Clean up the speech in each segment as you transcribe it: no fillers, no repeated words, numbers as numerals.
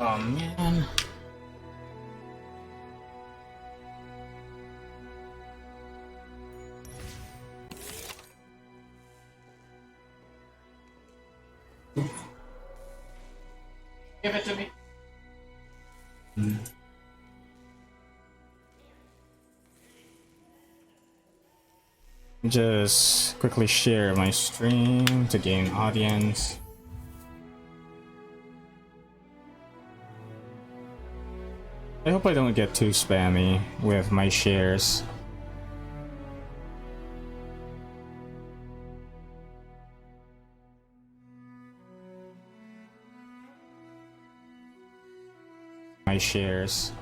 Oh man. Give it to me. Just quickly share my stream to gain audience. I hope I don't get too spammy with my shares. My shares.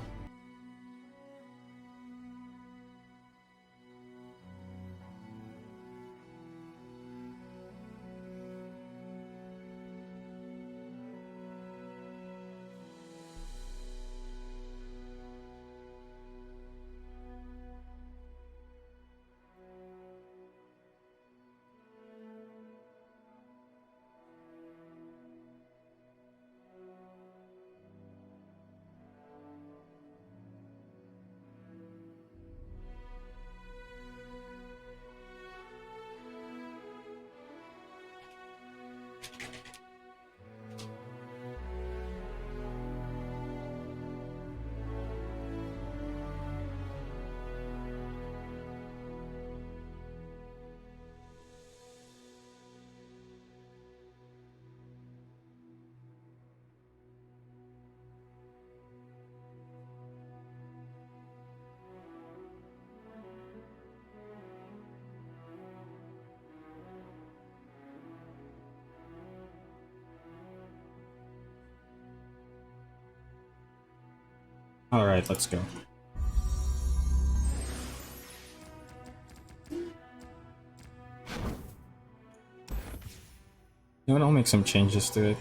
All right, let's go. You know what, I'll make some changes to it.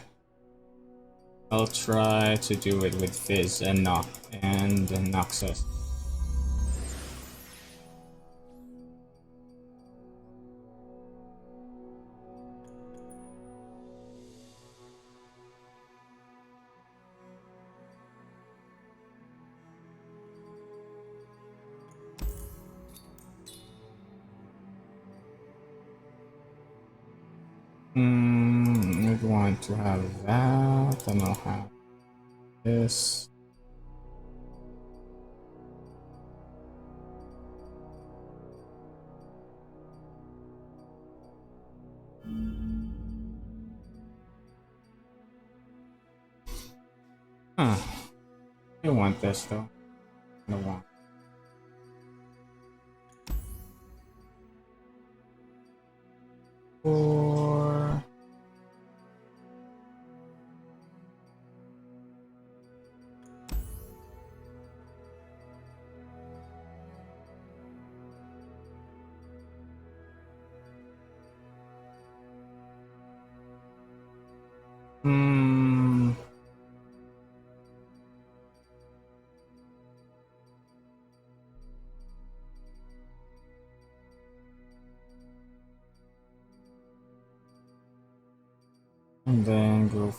I'll try to do it with Fizz and Noxus. I'd want to have that, and I'll have this. Huh. I don't want this though. I don't want. Or and then go.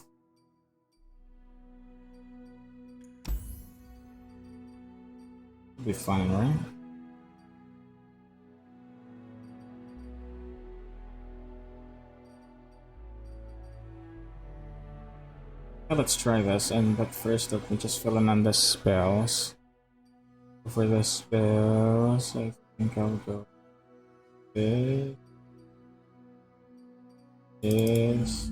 Be fine, right? Yeah, let's try this, but first let me just fill in on the spells. For the spells, I think I'll go this, this.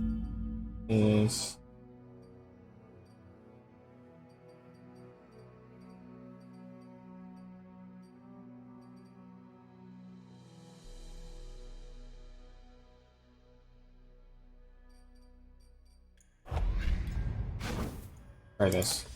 Try this.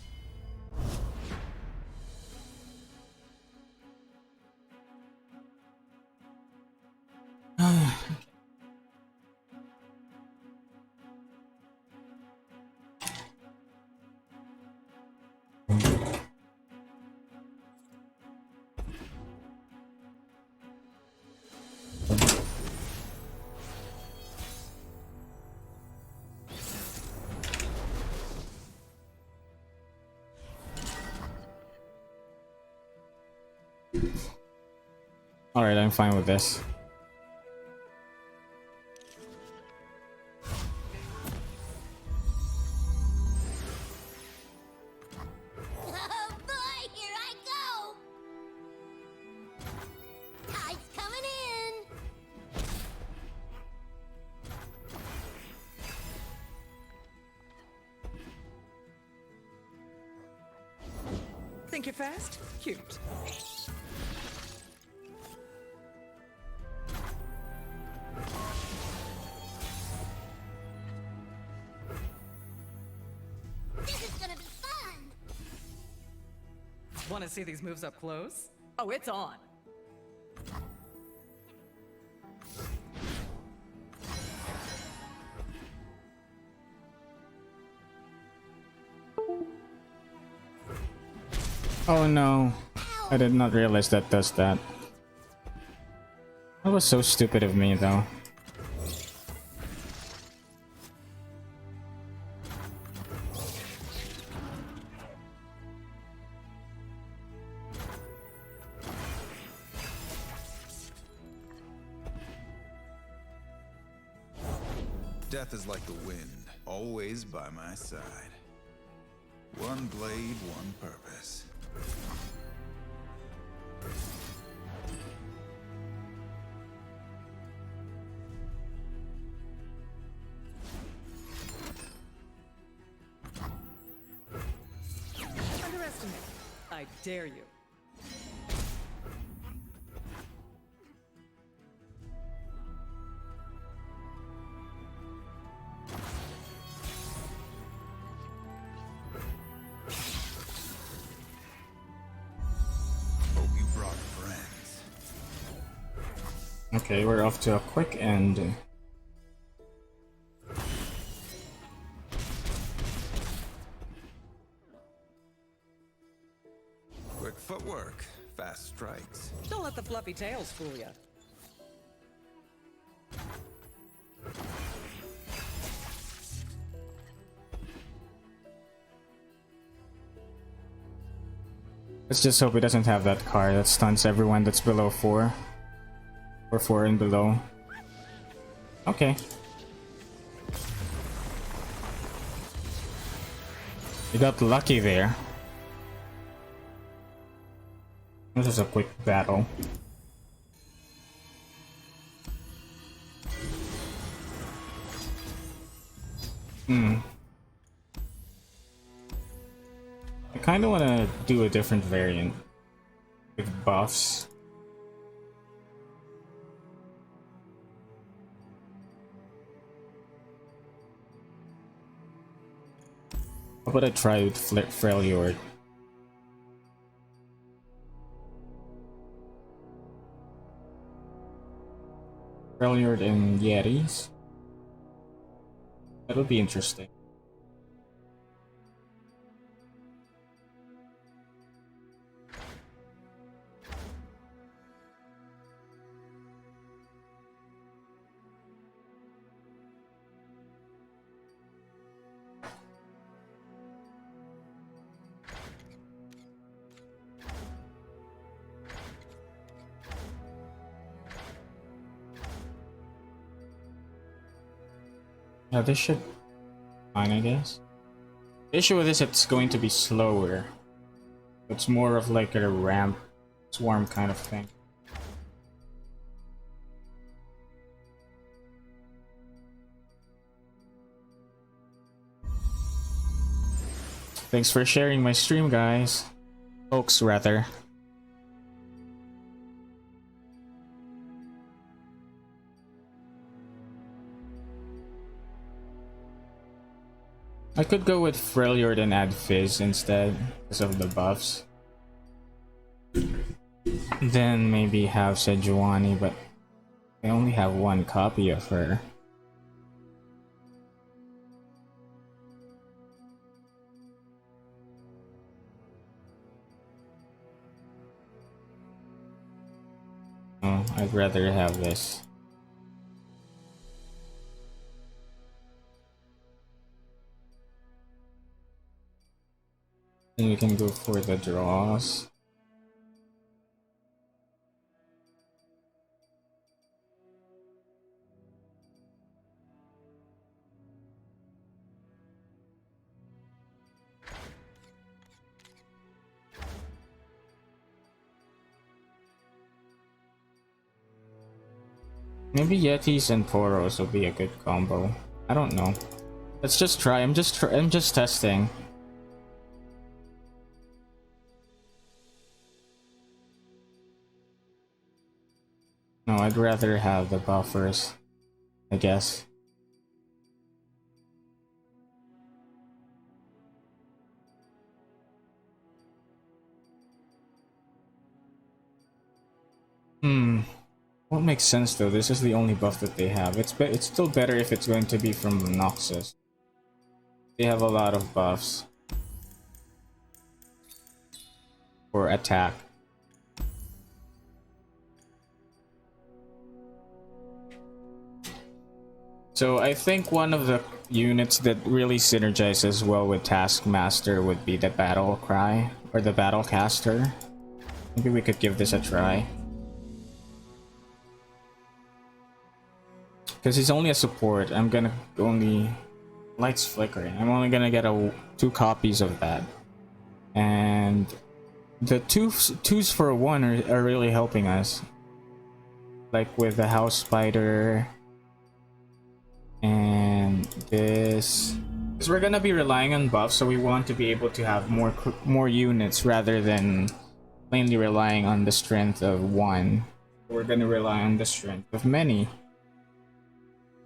Alright, I'm fine with this. Oh boy, here I go! Tide's coming in! Think you're fast? Cute. This is gonna be fun! Want to see these moves up close? Oh, it's on. Oh no. I did not realize that does that. That was so stupid of me though. Death is like the wind, always by my side. One blade, one purpose. Underestimate. I dare you. Hope you brought friends. Okay, we're off to a quick end. Quick footwork, fast strikes. Don't let the fluffy tails fool you. Let's just hope he doesn't have that card that stuns everyone that's below 4. Or 4 and below. Okay. You got lucky there. This is a quick battle. I kinda wanna do a different variant with buffs. How about I try with Freljord? Freljord and Yetis? That'll be interesting. Yeah, this should be fine, I guess. The issue with this, it's going to be slower. It's more of like a ramp swarm kind of thing. Thanks for sharing my stream, guys. Folks, rather. I could go with Freljord and add Fizz instead, because of the buffs. Then maybe have Sejuani, but I only have one copy of her. Oh, I'd rather have this. Then we can go for the draws. Maybe Yetis and Poros will be a good combo. I don't know. Let's just try. I'm just testing. No, I'd rather have the buffers, I guess. Won't make sense though. This is the only buff that they have. It's still better if it's going to be from Noxus. They have a lot of buffs for attack. So I think one of the units that really synergizes well with Taskmaster would be the Battle Cry or the Battlecaster. Maybe we could give this a try. Because he's only a support, I'm gonna only... Lights flickering. I'm only gonna get 2 copies of that. And the twos for 1 are really helping us. Like with the House Spider... and this... Because we're gonna be relying on buffs, so we want to be able to have more units rather than mainly relying on the strength of 1. We're gonna rely on the strength of many.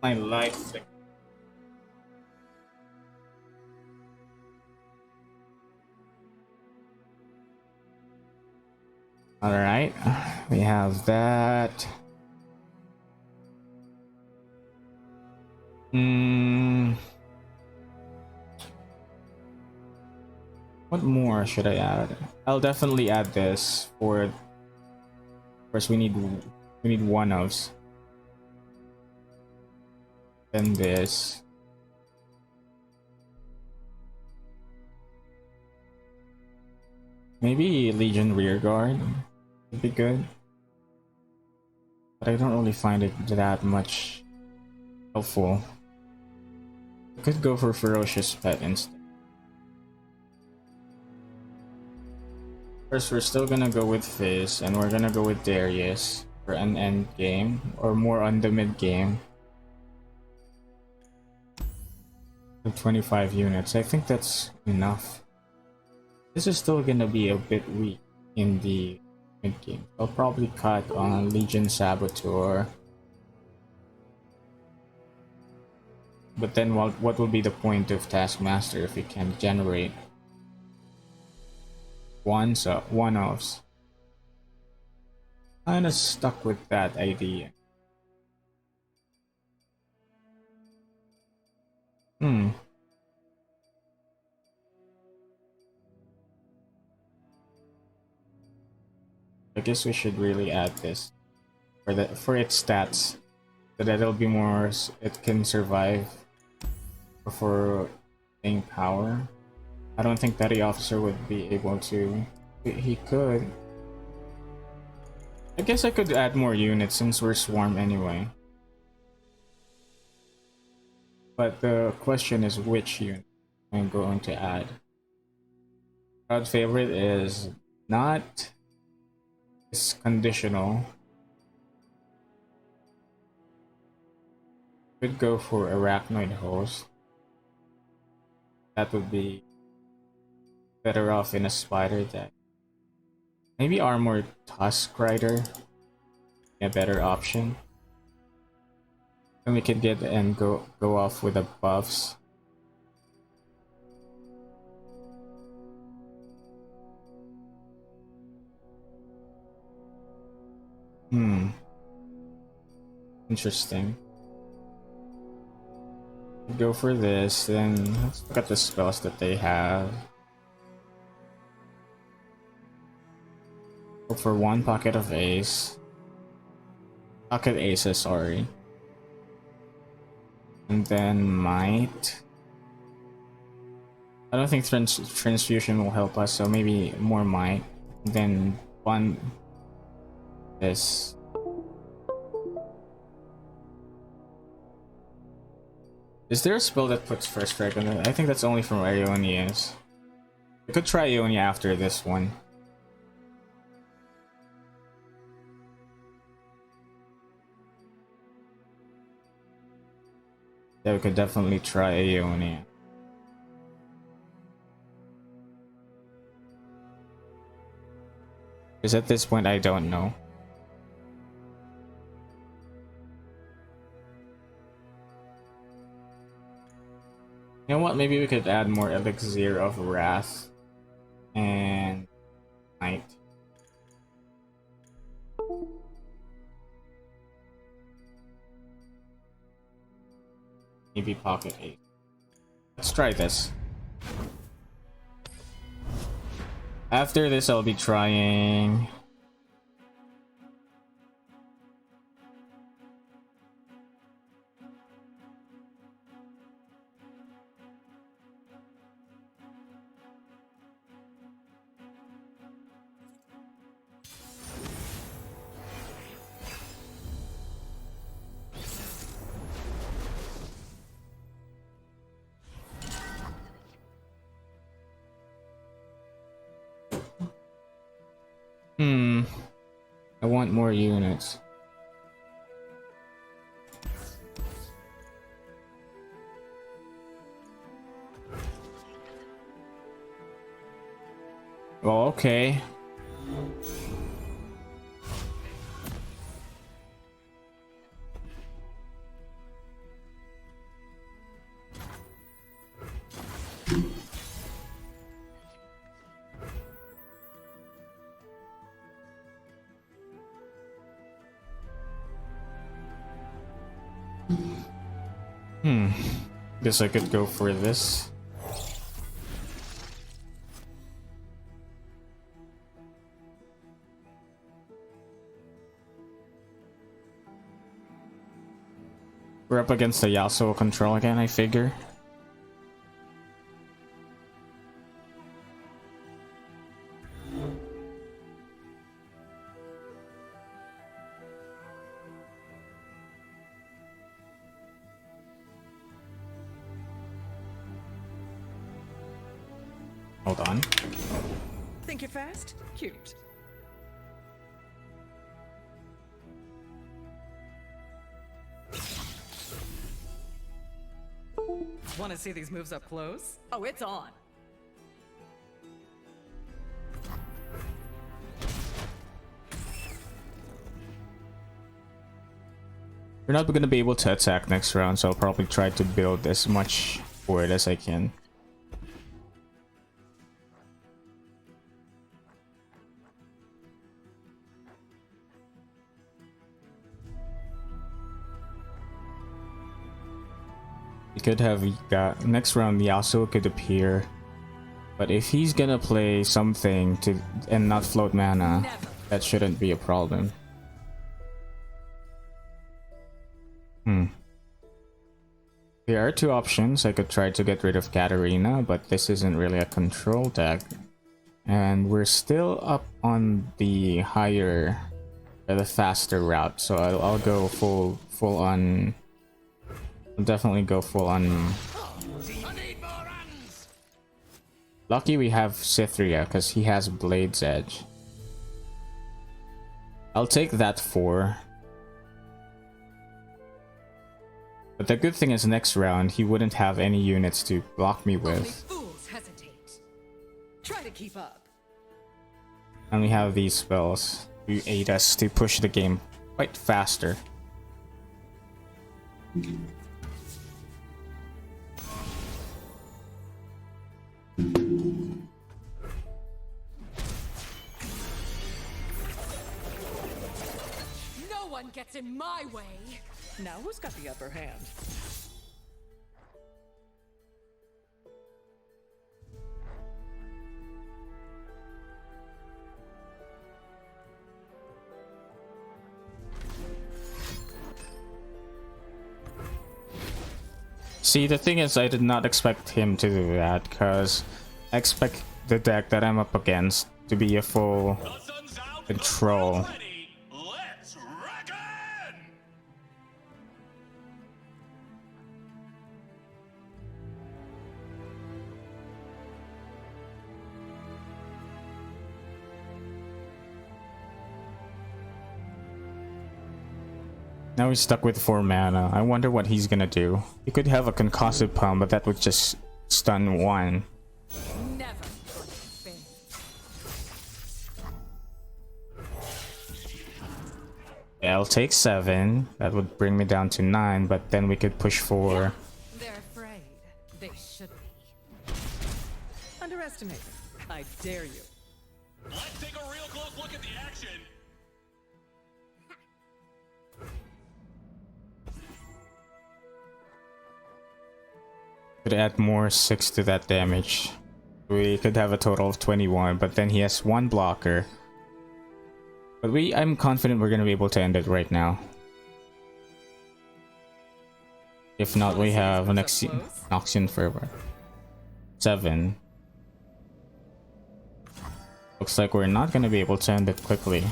My life. Alright, we have that. What more should I add? I'll definitely add this for... Of course, we need 1-ofs. Then this. Maybe Legion Rearguard would be good. But I don't really find it that much helpful. I could go for Ferocious Pet instead. First, we're still gonna go with Fizz, and we're gonna go with Darius for an end game, or more on the mid game. 25 units. I think that's enough. This is still gonna be a bit weak in the mid game. I'll probably cut on Legion Saboteur. But then what will be the point of Taskmaster if we can't generate one-offs? Kinda stuck with that idea. I guess we should really add this for its stats, so that it'll be more. It can survive for staying power. I don't think Petty Officer would be able to. He could. I guess I could add more units since we're Swarm anyway. But the question is which unit I'm going to add. Crowd favorite is not... It's conditional. Could go for Arachnoid Host. That would be better off in a spider deck. Maybe Armored Tusk Rider, a better option. And we can get and go off with the buffs. Interesting. Go for this, then let's look at the spells that they have. Go for 1 Pocket of Ace. Pocket Aces, sorry. And then Might. I don't think Transfusion will help us, so maybe more Might. Then one... This. Is there a spell that puts First Strike on it? I think that's only from Ionians. We could try Ionia after this one. Yeah, we could definitely try Aeonia. Because at this point, I don't know. You know what? Maybe we could add more Elixir of Wrath and Night. Maybe Pocket 8. Let's try this. After this, I'll be trying... I want more units. Well, okay. Guess I could go for this. We're up against the Yasuo control again, I figure. Hold on. Think you're fast? Cute. Want to see these moves up close? Oh, it's on. We're not going to be able to attack next round, so I'll probably try to build as much for it as I can. We could have got next round Yasuo could appear, but if he's gonna play something to and not float mana, that shouldn't be a problem. There are two options. I could try to get rid of Katarina, but this isn't really a control deck, and we're still up on the higher, the faster route. So I'll go full on. I'll definitely go full on. Lucky we have Cythria because he has Blade's Edge. I'll take that 4. But the good thing is next round he wouldn't have any units to block me Only with. fools hesitate. Try to keep up. And we have these spells to aid us to push the game quite faster. No one gets in my way. Now who's got the upper hand? See, the thing is, I did not expect him to do that, because I expect the deck that I'm up against to be a full control. Let's reckon! Now he's stuck with 4 mana. I wonder what he's gonna do. He could have a concussive palm, but that would just stun 1. Never going to fail. Yeah, I'll take 7. That would bring me down to 9, but then we could push 4. They're afraid. They should be. Underestimate them. I dare you. Let's take a real close look at the action. Could add more 6 to that damage. We could have a total of 21, but then he has 1 blocker. But I'm confident we're gonna be able to end it right now. If not, we have an Noxian Fervor. 7. Looks like we're not gonna be able to end it quickly.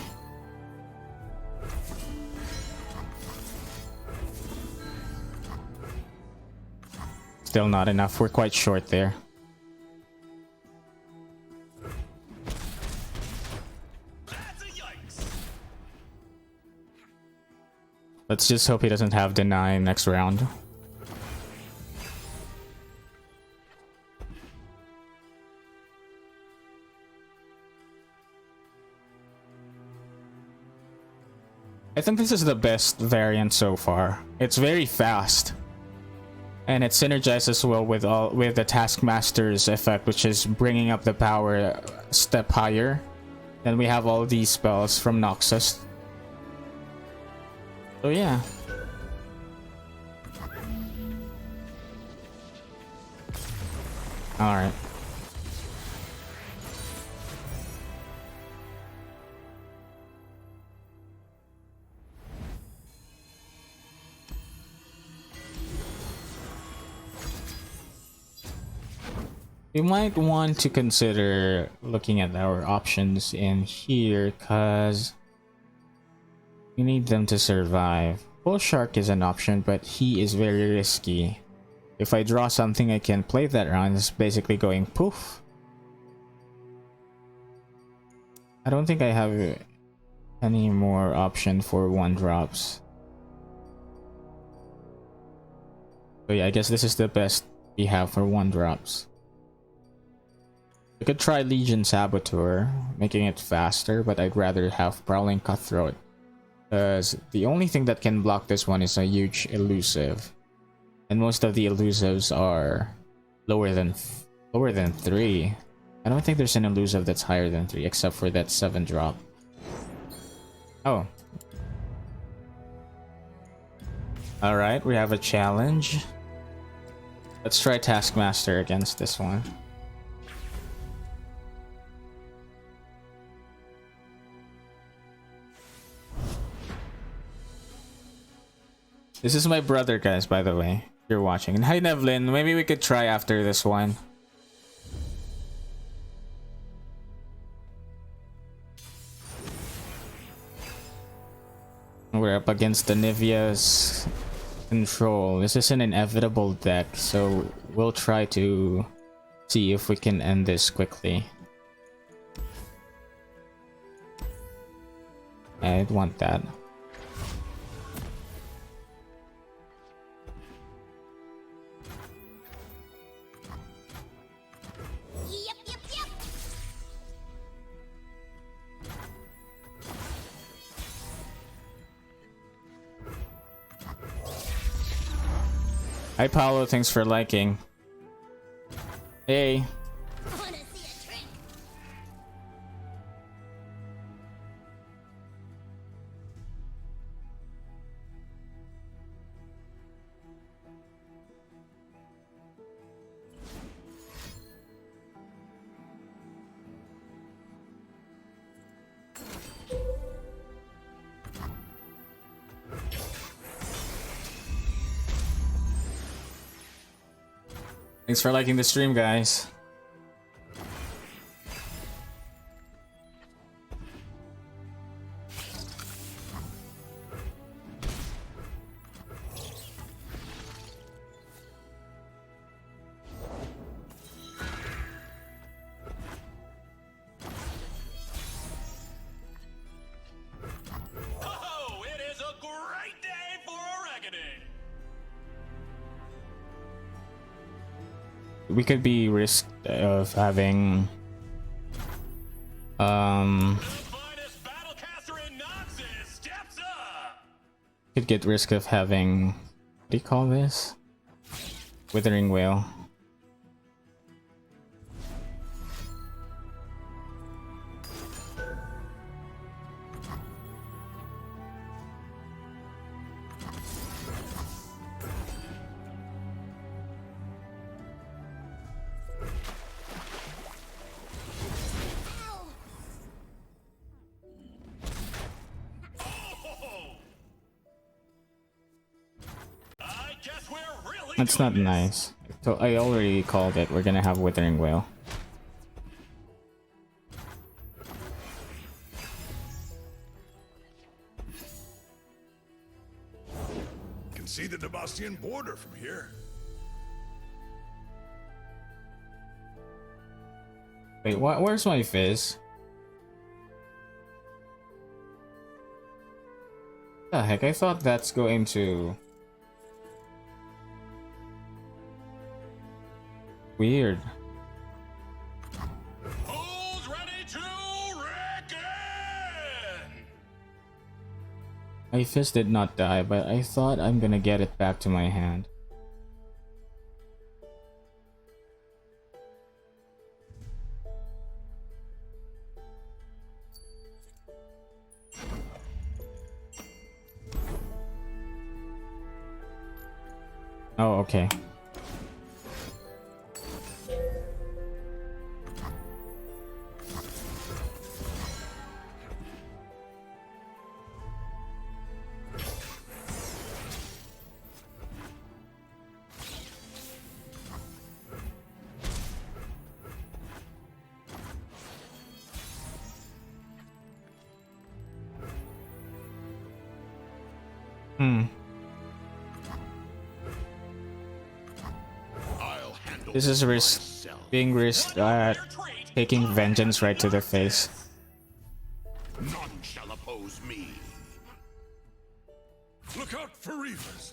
Still not enough. We're quite short there. That's a yikes. Let's just hope he doesn't have deny next round. I think this is the best variant so far. It's very fast. And it synergizes well with the Taskmaster's effect, which is bringing up the power a step higher. Then we have all these spells from Noxus. So yeah. Alright. We might want to consider looking at our options in here, cause we need them to survive. Bull Shark is an option, but he is very risky. If I draw something I can play that round, it's basically going poof. I don't think I have any more option for 1-drops. So yeah, I guess this is the best we have for 1-drops. I could try Legion Saboteur, making it faster, but I'd rather have Prowling Cutthroat. Because the only thing that can block this one is a huge elusive. And most of the elusives are lower than 3. I don't think there's an elusive that's higher than 3, except for that 7-drop. Oh. Alright, we have a challenge. Let's try Taskmaster against this one. This is my brother, guys, by the way, if you're watching. And hi, Nevlin. Maybe we could try after this one. We're up against the Nivea's control. This is an inevitable deck, so we'll try to see if we can end this quickly. I'd want that. Yep, yep, yep. Hi, Paolo. Thanks for liking. Hey. Wanna see a trick? Thanks for liking the stream, guys. Oh, it is a great day we could be risk of having The finest battlecaster in Noxus steps up. could get risk of having, what do you call this? Withering Whale. I guess we're really That's not doing this. nice. So I already called it. We're gonna have Withering Whale. Can see the Debastian border from here. Wait, what? Where's my Fizz? The heck? I thought that's going to. Weird. Who's ready to reckon? My Fizz did not die, but I thought I'm gonna get it back to my hand. Oh, okay. I'll handle This is risk. myself. Being risked at taking vengeance right to the face. None shall oppose me. Look out for reavers.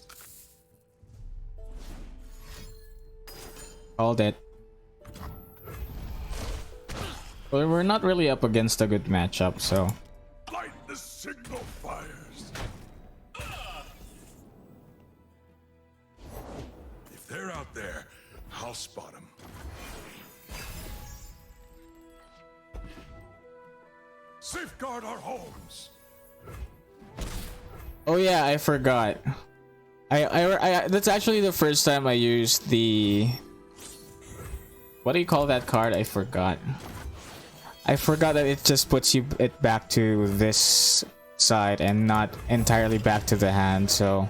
Called it. Well, we're not really up against a good matchup, so. Light the signal fires. If they're out there, I'll spot them. Safeguard our homes. Oh yeah, I forgot. I that's actually the first time I used the. What do you call that card? I forgot. I forgot that it just puts it back to this side and not entirely back to the hand, so.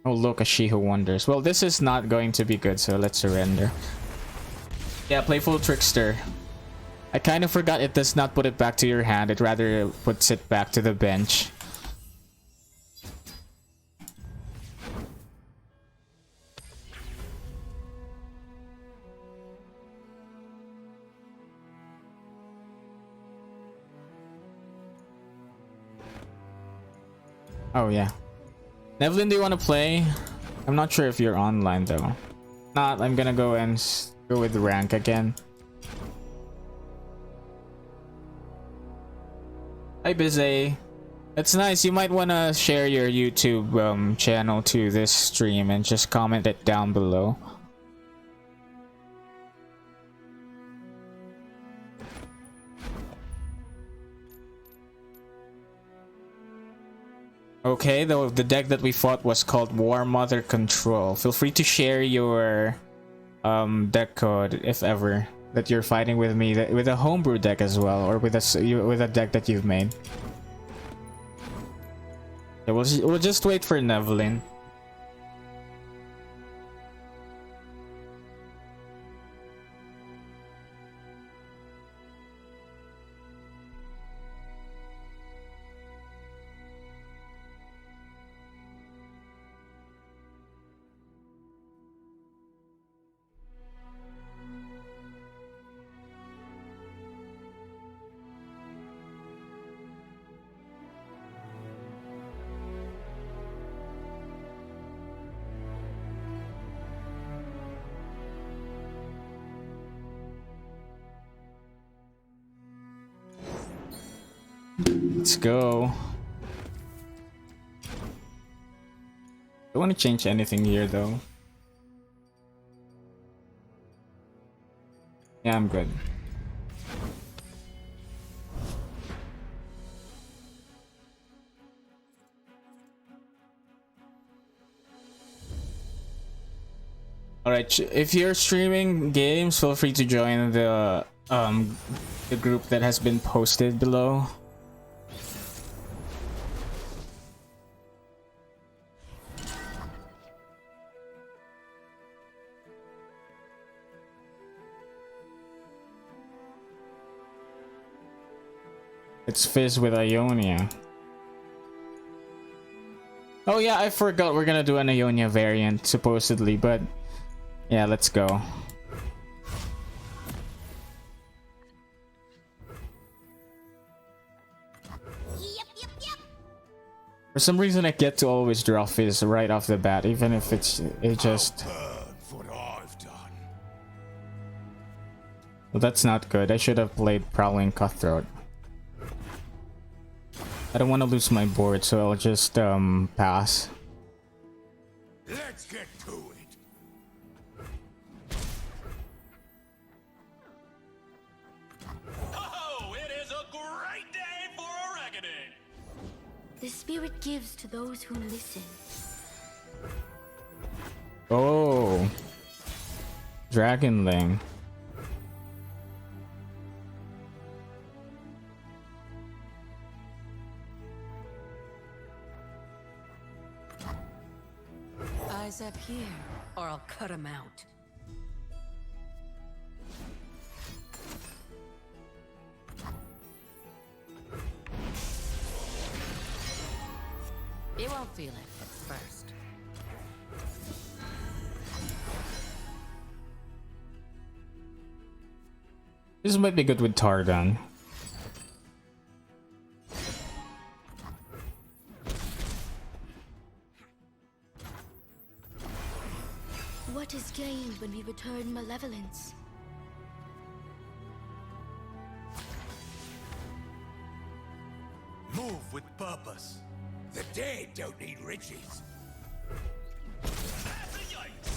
Oh look, a she who wonders. Well, this is not going to be good, so let's surrender. Yeah, Playful Trickster. I kind of forgot it does not put it back to your hand, it rather puts it back to the bench. Oh yeah. Nevlin, do you want to play? I'm not sure if you're online though. Not, I'm gonna go and go with rank again. Hi Bizay. It's nice. You might want to share your YouTube channel to this stream and just comment it down below. Okay, the deck that we fought was called War Mother Control. Feel free to share your deck code if ever that you're fighting with me with a homebrew deck as well, or with a deck that you've made. Yeah, we'll just wait for Nevlin. Let's go. Don't want to change anything here though. Yeah, I'm good. Alright, if you're streaming games, feel free to join the group that has been posted below. It's Fizz with Ionia. Oh yeah, I forgot we're gonna do an Ionia variant, supposedly, but yeah, let's go. Yep. For some reason I get to always draw Fizz right off the bat, even if it just... Burn for what I've done. Well, that's not good. I should have played Prowling Cutthroat. I don't want to lose my board, so I'll just pass. Let's get to it. Oh, it is a great day for a reckoning. The spirit gives to those who listen. Oh, Dragonling. Eyes up here, or I'll cut 'em out. You won't feel it at first. This might be good with Targon. What is gained when we return malevolence? Move with purpose. The dead don't need riches. That's a yikes.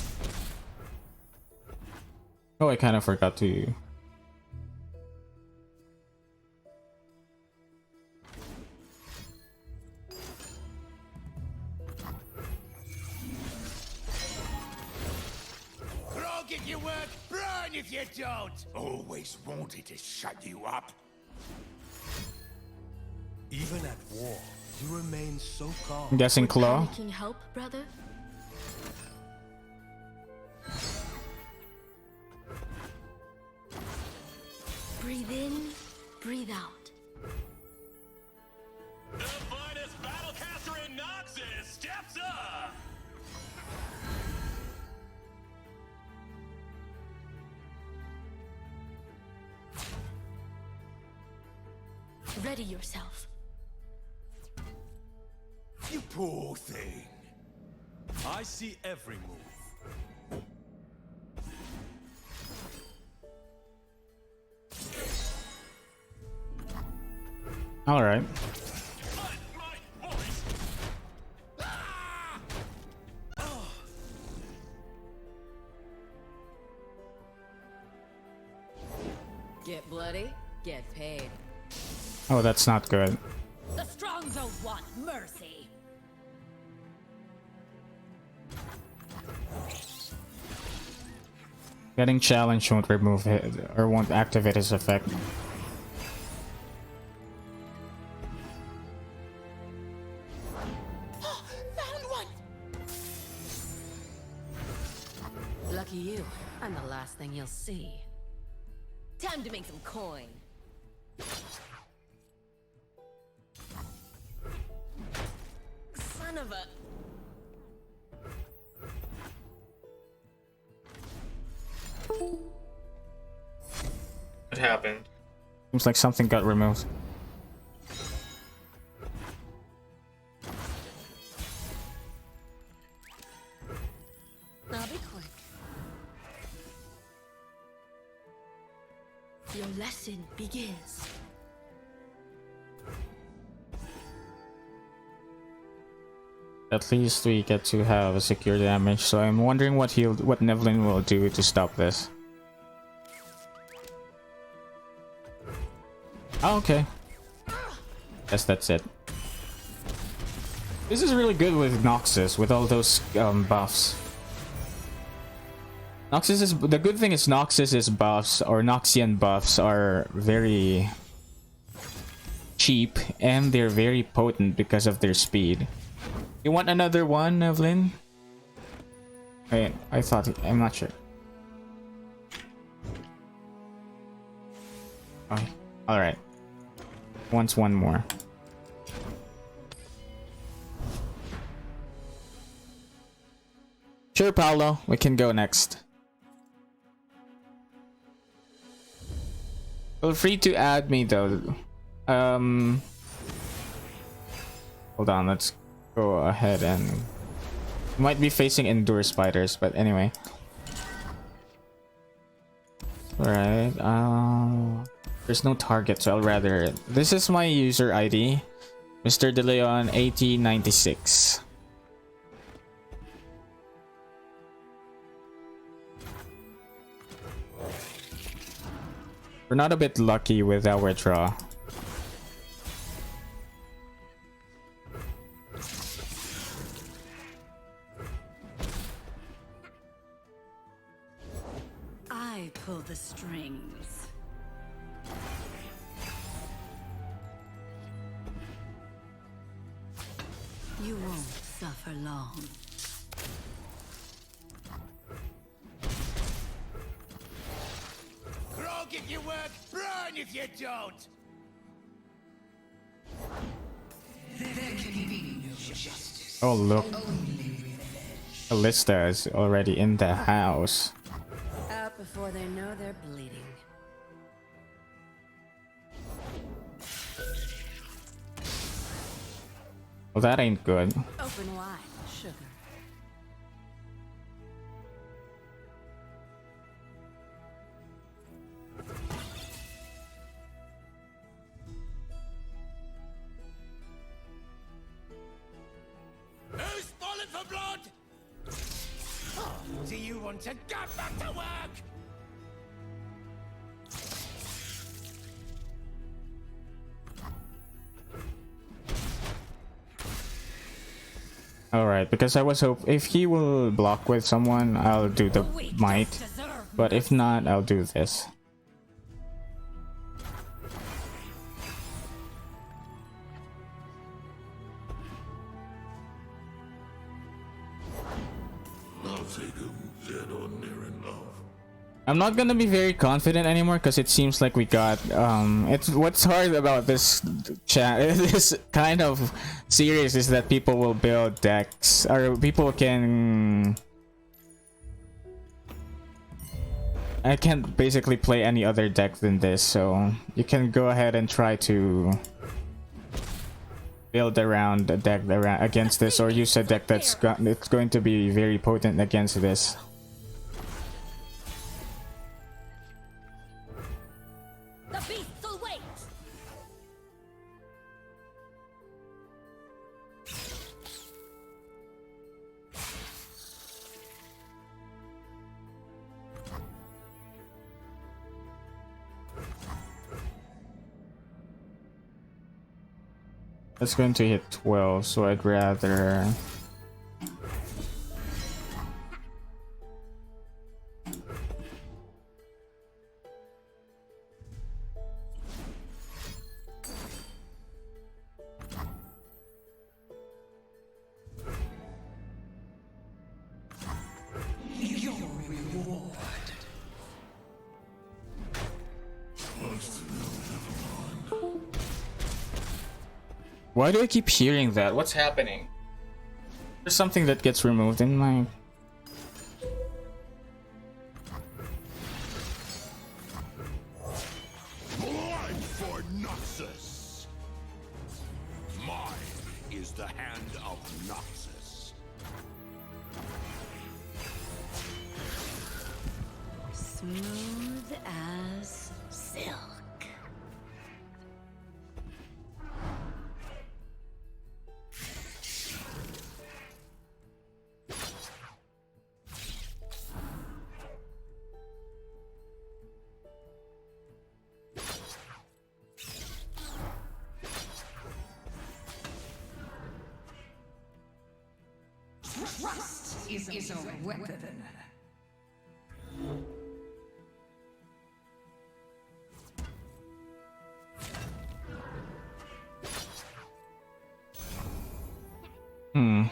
Oh, I kind of forgot to... Grog if you work, burn if you don't. Always wanted to shut you up. Even at war, you remain so calm. I'm guessing Claw. Panicking help, brother? Breathe in, breathe out. The finest battlecaster in Noxus steps up. Ready yourself. You poor thing. I see every move. All right. Find my voice. Get bloody, get paid. Oh, that's not good. The strong don't want mercy. Getting challenged won't remove it or won't activate his effect. Found one! Lucky you, I'm the last thing you'll see. Time to make some coin. Son of a... What happened? Seems like something got removed. I'll be quick. Your lesson begins. At least we get to have a secure damage. So I'm wondering what Nevlin will do to stop this. Oh, okay. Guess that's it. This is really good with Noxus, with all those buffs. Noxus is the good thing is Noxus's buffs or Noxian buffs are very cheap and they're very potent because of their speed. You want another one, Evelyn? Wait, I'm not sure. Oh, all right. Wants one more. Sure, Paolo, we can go next. Feel free to add me though. Hold on, let's go ahead and might be facing endure spiders, but anyway. Alright, there's no target, so I'll rather this is my user ID, Mr. DeLeon 8096. We're not a bit lucky with our draw. I pull the strings. You won't suffer long. Grog if you work, burn if you don't! Oh look, Kalista is already in the house. Out before they know they're bleeding. Well, that ain't good. Open wide, sugar. Who's falling for blood? Do you want to get back to work? Alright, because I was if he will block with someone, I'll do the might. But if not, I'll do this. I'll take him dead or near enough. I'm not gonna be very confident anymore because it seems like we got it's what's hard about this this kind of series is that people will build decks or people can I can't basically play any other deck than this, so you can go ahead and try to build around a deck around against this or use a deck that's it's going to be very potent against this. The beast will wait. It's going to hit 12, so I'd rather Why do I keep hearing that? What's happening? There's something that gets removed in my... Blood for Noxus! Mine is the hand of Noxus. Smooth as silk. Trust is a weapon. Hmm.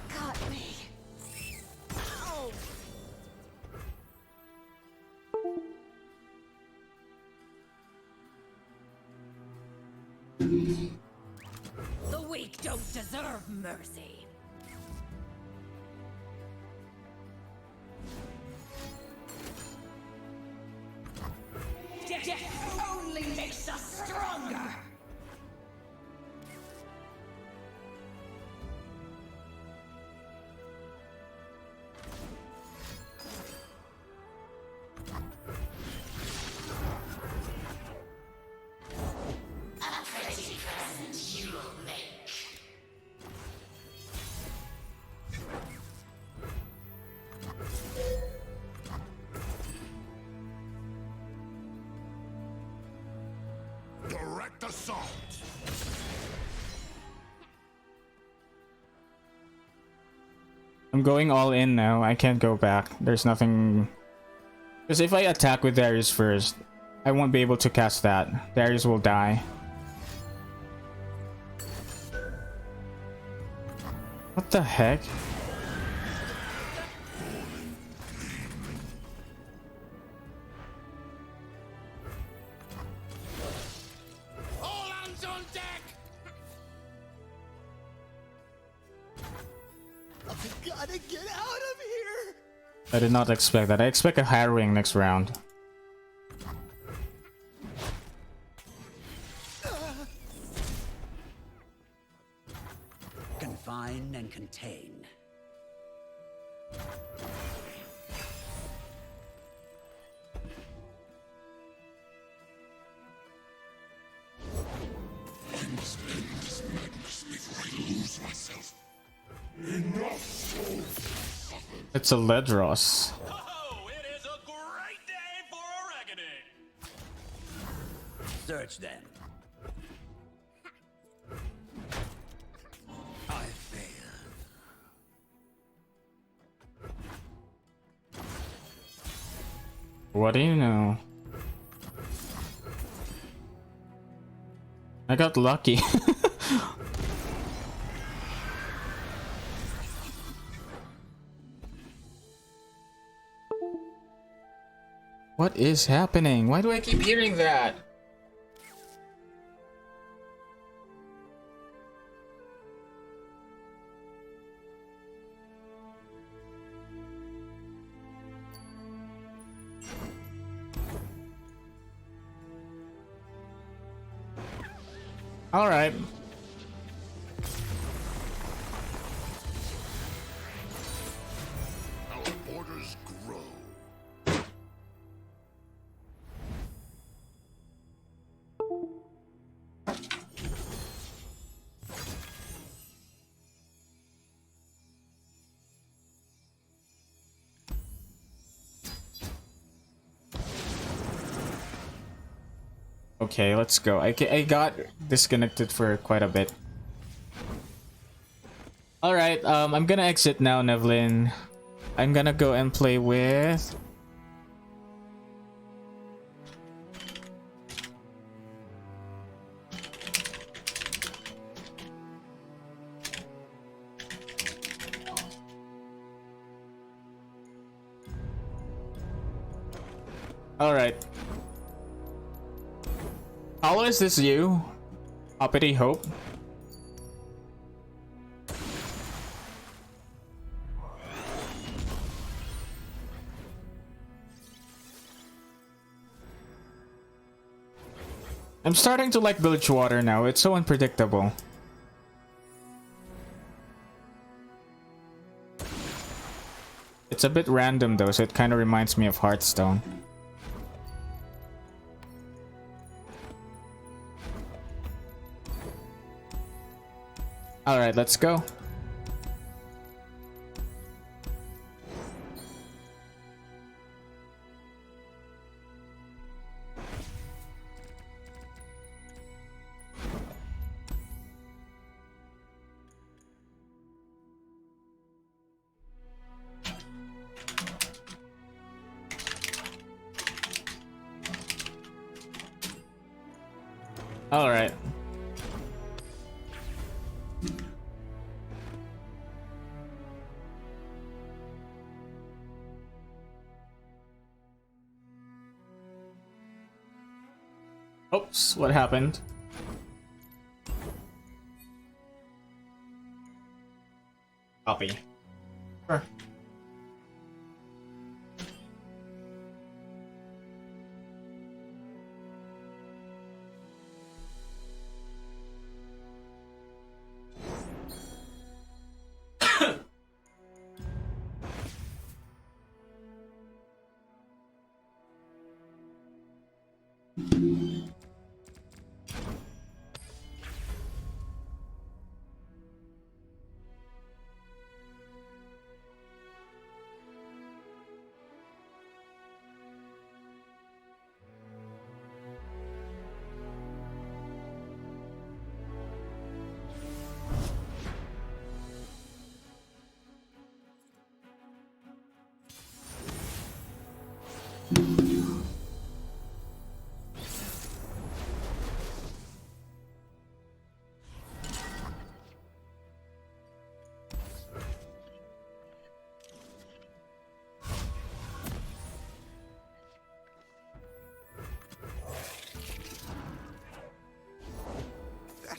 Got me. Ow. The weak don't deserve mercy. Death only makes us stronger. Direct assault. I'm going all in now. I can't go back. There's nothing. Because if I attack with Darius first, I won't be able to cast that. Darius will die. What the heck? All hands on deck. I've gotta get out of here. I did not expect that. I expect a harrowing next round. Confine and contain. It's a Ledros. Oh, it is a great day for a reckoning. Search them. I failed. What do you know? I got lucky. What is happening? Why do I keep hearing that? All right. Our borders grow. Okay, let's go. I got disconnected for quite a bit. Alright, I'm gonna exit now, Nevlin. I'm gonna go and play with... Alright. How is this you? Uppity Hope? I'm starting to like Bilge Water now. It's so unpredictable. It's a bit random though, so it kind of reminds me of Hearthstone. Alright, let's go. All right. Oops, what happened? Copy. Sure.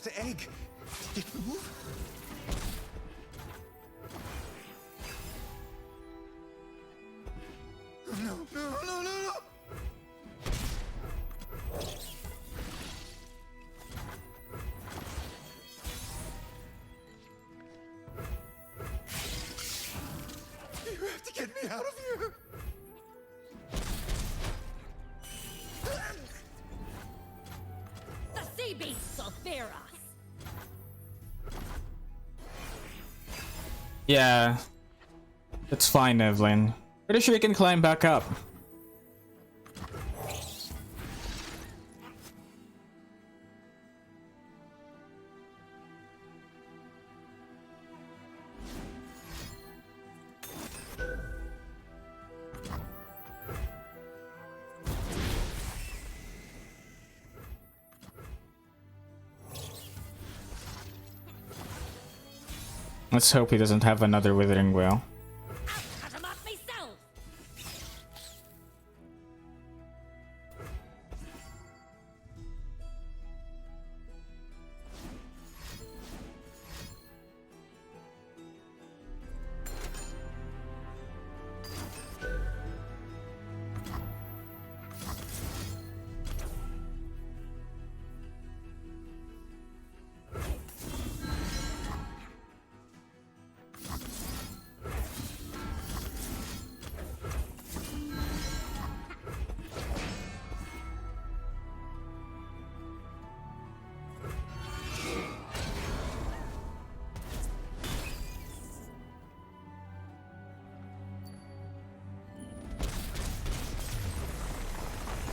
That egg, did it move? No, no, no, no, no! You have to get me out of here! The sea beasts will fear us. Yeah. It's fine, Evelyn. Pretty sure you can climb back up. Let's hope he doesn't have another Withering Whale. I'll cut 'em off myself.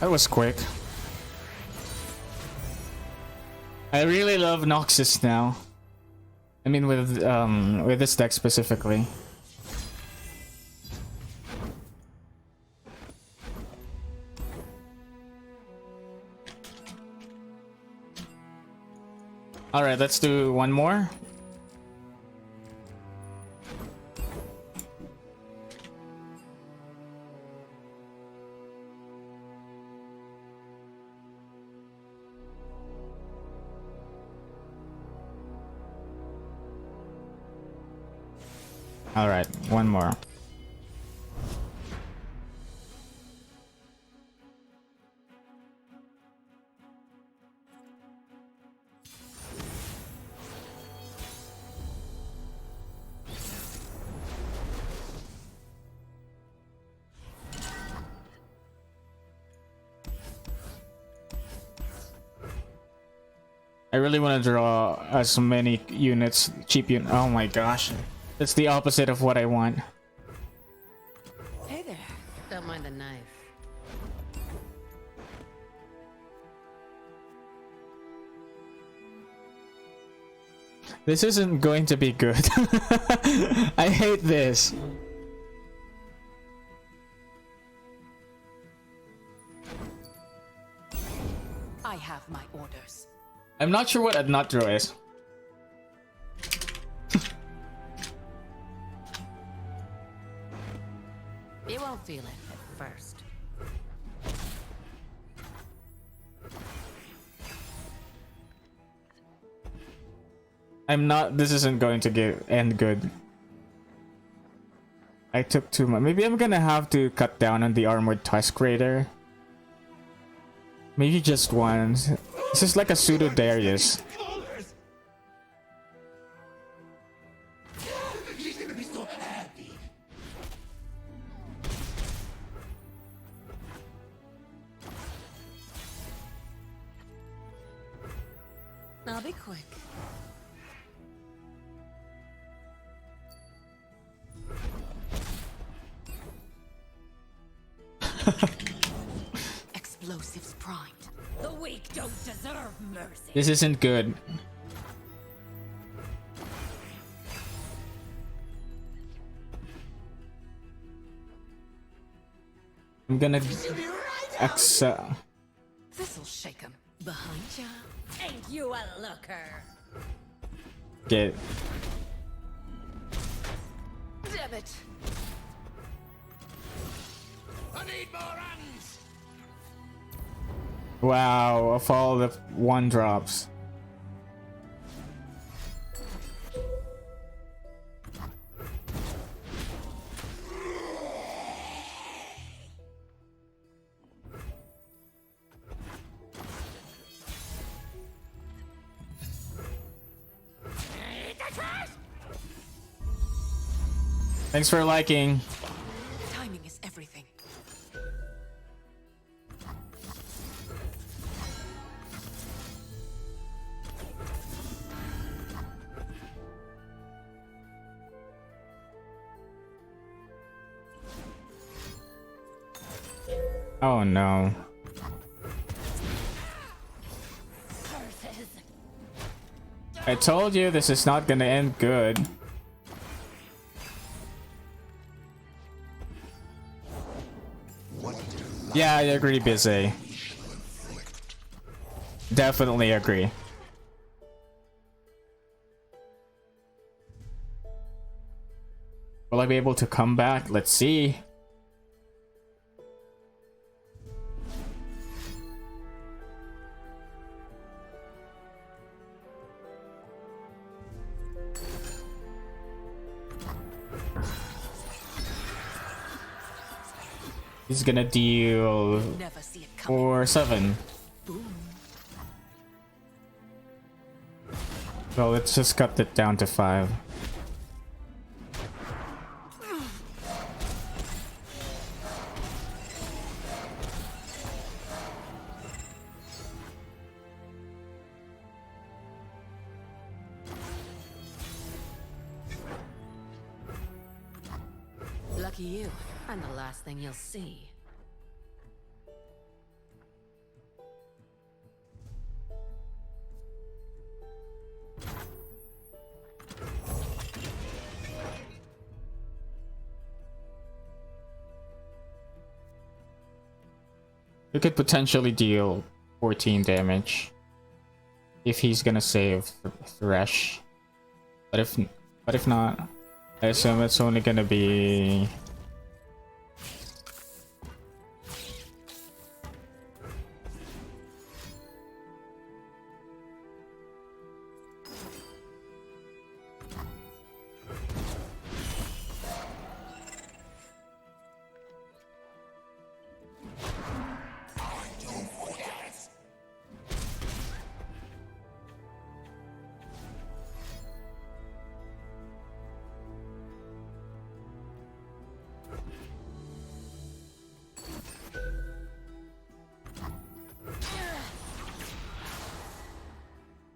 That was quick. I really love Noxus now. I mean with this deck specifically. All right, let's do one more. All right, one more. I really want to draw as many units, cheap unit. Oh my gosh, that's the opposite of what I want. Hey there. Don't mind the knife. This isn't going to be good. I hate this. I have my orders. I'm not sure what a nut draw is. You won't feel it at first. I'm not. This isn't going to end good. I took too much. Maybe I'm gonna have to cut down on the armored tusk raider. Maybe just one. This is like a pseudo Darius. She's gonna be so happy. I'll be quick. Explosives primed. The weak don't deserve mercy. This isn't good. I'm gonna accept. This'll shake him. Behind ya. Ain't you a looker? Get. Damn it. I need more hands. Wow, of all the one drops. Thanks for liking. Timing is everything. Oh no. I told you this is not gonna end good. Yeah, I agree, Busy. Definitely agree. Will I be able to come back? Let's see. He's gonna deal Never see it coming. 4-7. Well, let's just cut it down to 5. Lucky you. I'm the last thing you'll see. We could potentially deal 14 damage if he's gonna save Thresh. But if not, I assume it's only gonna be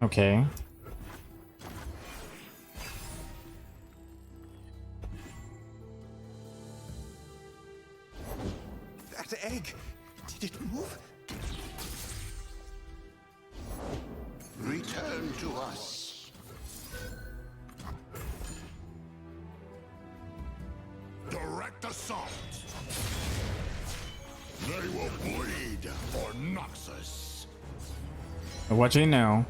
Okay. That egg, did it move? Return to us. Direct assault. They will bleed for Noxus. What do you know?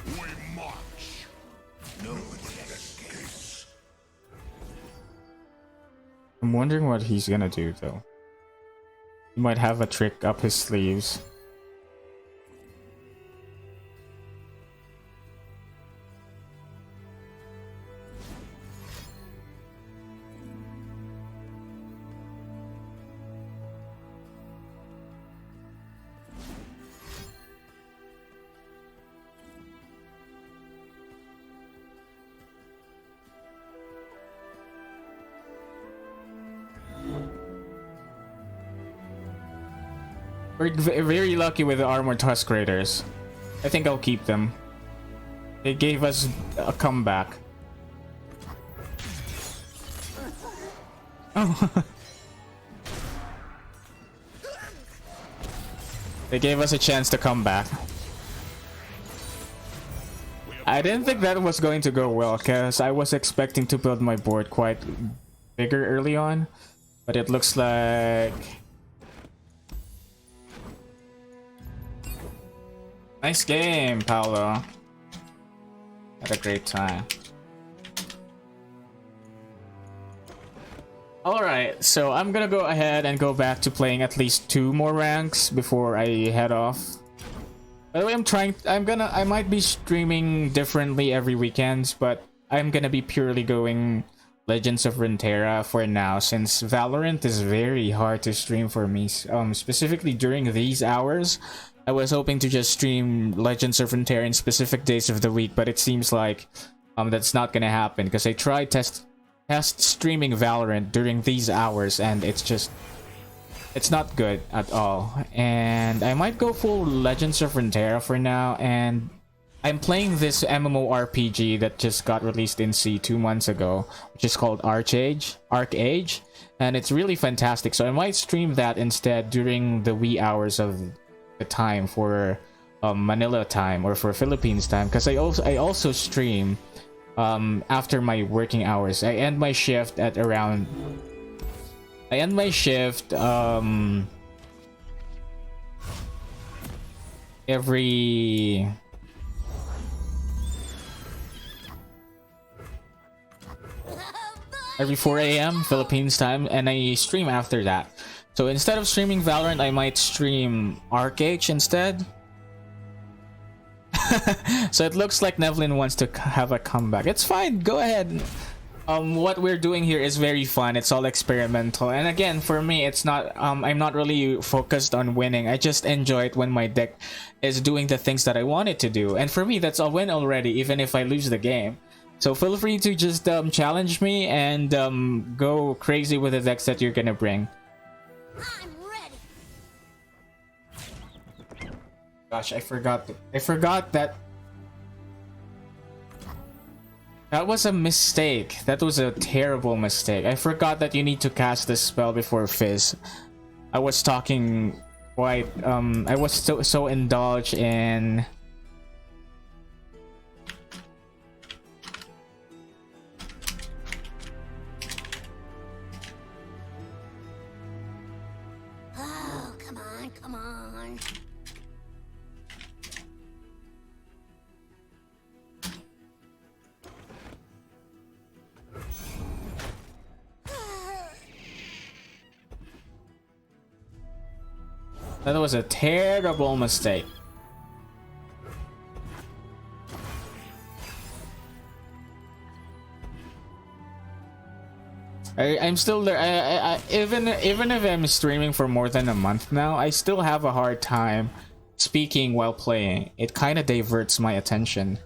We march. Nobody escapes. I'm wondering what he's gonna do though. He might have a trick up his sleeves. We're very lucky with the armored tusk raiders. I think I'll keep them. They gave us a comeback. Oh. They gave us a chance to come back. I didn't think that was going to go well because I was expecting to build my board quite bigger early on, but it looks like nice game, Paolo. Had a great time. Alright, so I'm gonna go ahead and go back to playing at least 2 more ranks before I head off. By the way, I might be streaming differently every weekend, but I'm gonna be purely going Legends of Runeterra for now, since Valorant is very hard to stream for me, specifically during these hours. I was hoping to just stream Legends of Runeterra in specific days of the week, but it seems like that's not gonna happen because I tried test streaming Valorant during these hours and it's not good at all. And I might go full Legends of Runeterra for now, and I'm playing this MMORPG that just got released in C 2 months ago, which is called Arc Age, and it's really fantastic. So I might stream that instead during the wee hours of the time for Manila time or for Philippines time, because I also stream after my working hours. I end my shift every 4 a.m. Philippines time, and I stream after that. So instead of streaming Valorant, I might stream Arcage instead. So it looks like Nevlin wants to have a comeback. It's fine, go ahead. What we're doing here is very fun. It's all experimental, and again, for me, it's not I'm not really focused on winning. I just enjoy it when my deck is doing the things that I want it to do, and for me, that's a win already, even if I lose the game. So feel free to just challenge me and go crazy with the decks that you're gonna bring. I'm ready. Gosh, I forgot that. That was a mistake. That was a terrible mistake. I forgot that you need to cast the spell before Fizz. I was talking quite I was so indulged in Oh, come on, come on. that was a terrible mistake. I'm still there. Even if I'm streaming for more than a month now, I still have a hard time speaking while playing. It kind of diverts my attention.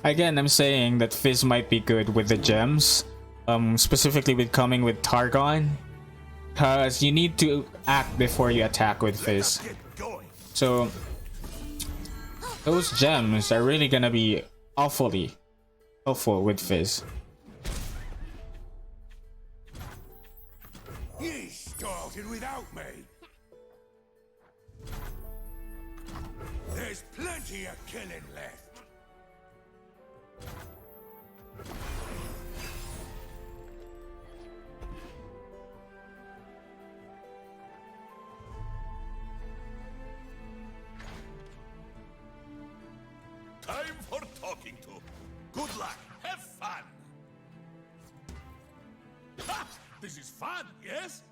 Again, I'm saying that Fizz might be good with the gems, specifically with coming with Targon, because you need to act before you attack with Fizz. So those gems are really gonna be awfully helpful with Fizz. You started without me. There's plenty of killing left. Time for talking to. Good luck. Have fun. Ha! This is fun, yes?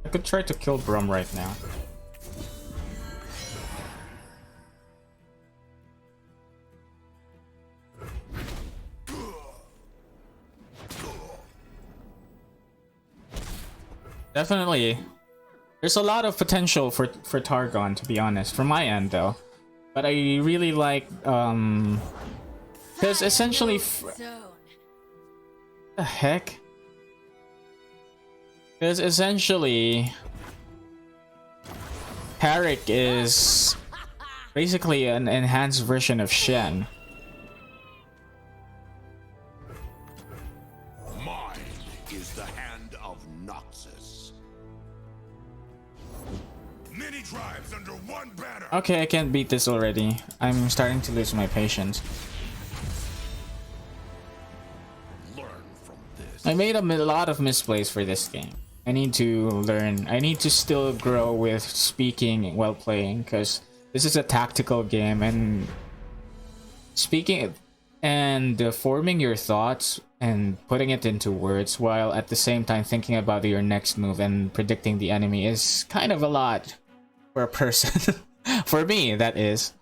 I could try to kill Brum right now. Definitely. There's a lot of potential for Targon, to be honest, from my end though. But I really like because essentially the heck? Because essentially Tarek is basically an enhanced version of Shen. Mine is the hand of Noxus. Many tribes under one banner. Okay, I can't beat this already. I'm starting to lose my patience. Learn from this. I made a lot of misplays for this game. I need to learn. I need to still grow with speaking while playing, because this is a tactical game, and speaking and forming your thoughts and putting it into words while at the same time thinking about your next move and predicting the enemy is kind of a lot for a person. For me, that is.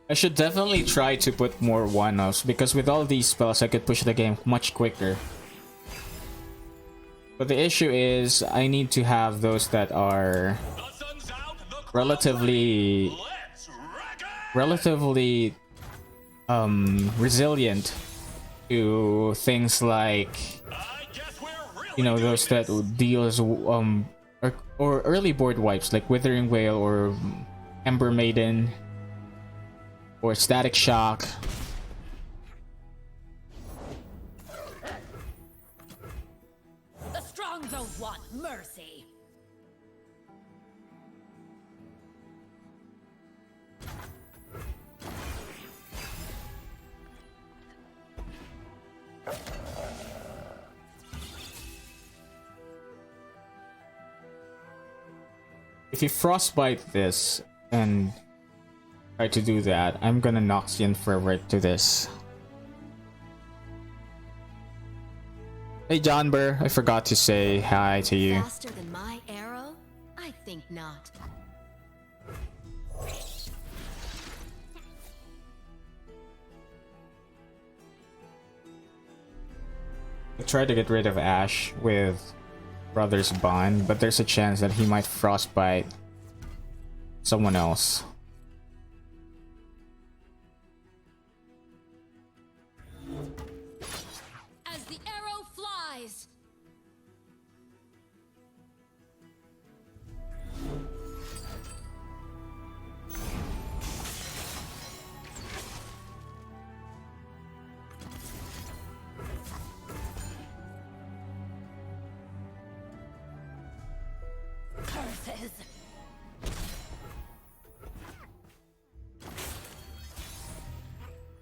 I should definitely try to put more one-offs, because with all these spells I could push the game much quicker. But the issue is I need to have those that are relatively resilient to things like, you know, those that deals or early board wipes like Withering Whale or Ember Maiden or Static Shock. The strong don't want mercy. If you frostbite this and try to do that, I'm gonna Noxian Fervor to this. Hey John Burr, I forgot to say hi to you. Faster than my arrow? I think not. I tried to get rid of Ash with Brother's Bond, but there's a chance that he might frostbite someone else. As the arrow flies. forces.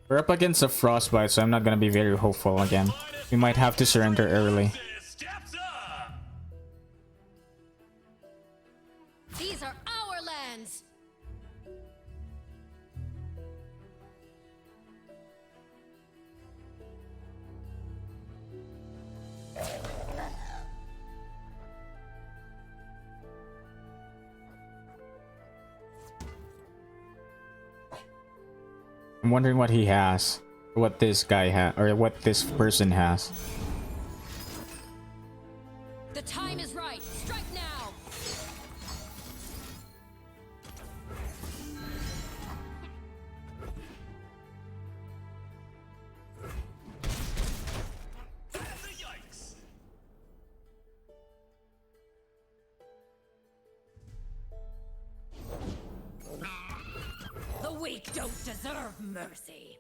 We're up against a frostbite, so I'm not gonna be very hopeful again. We might have to surrender early. Steps up. These are our lands. I'm wondering what he has. What this guy has, or what this person has. The time is right. Strike now. Yikes. The weak don't deserve mercy.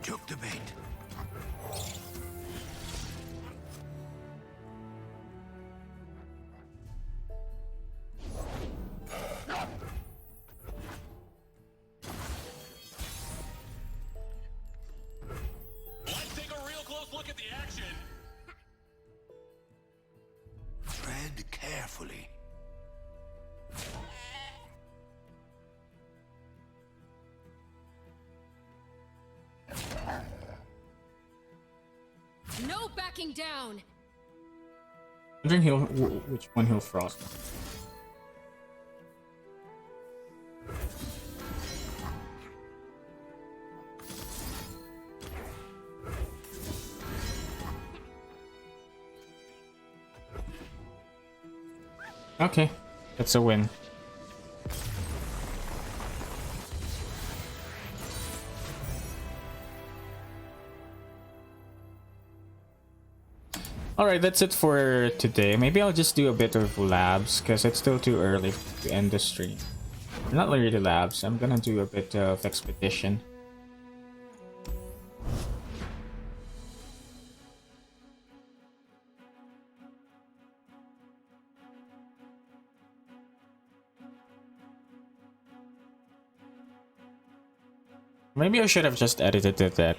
Took the bait. Let's take a real close look at the action. Tread carefully. No backing down. Wondering which one he'll frost. Okay, that's a win. Alright, that's it for today. Maybe I'll just do a bit of labs because it's still too early to end the stream. Not really labs, I'm gonna do a bit of expedition. Maybe I should have just edited the deck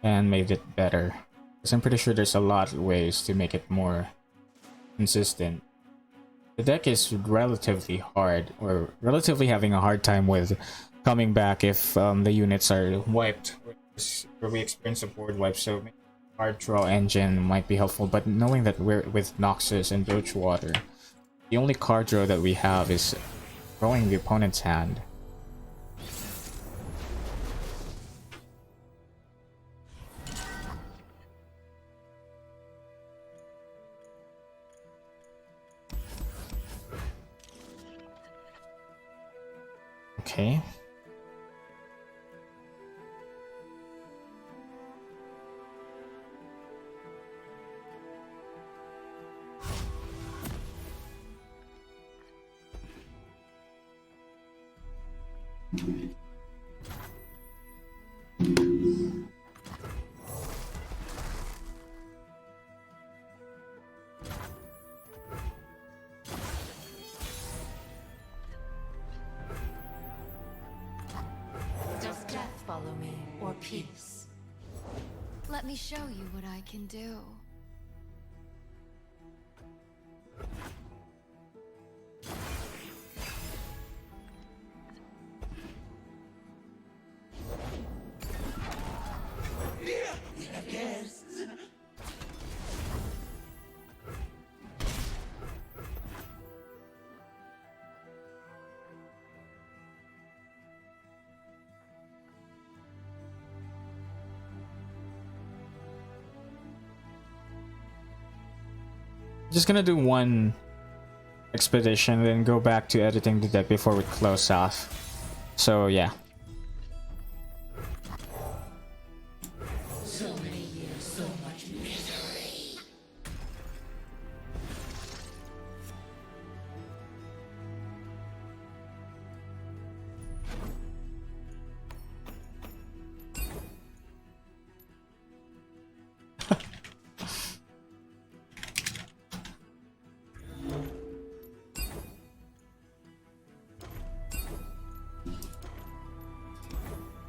and made it better. Because I'm pretty sure there's a lot of ways to make it more consistent. The deck is relatively hard, or relatively having a hard time with coming back if the units are wiped, or we experience a board wipe, so maybe hard draw engine might be helpful, but knowing that we're with Noxus and Bilgewater, the only card draw that we have is drawing the opponent's hand. Okay. Does death follow me, or peace? Let me show you what I can do. Just gonna do one expedition, then go back to editing the deck before we close off. So yeah. So many years, so much misery.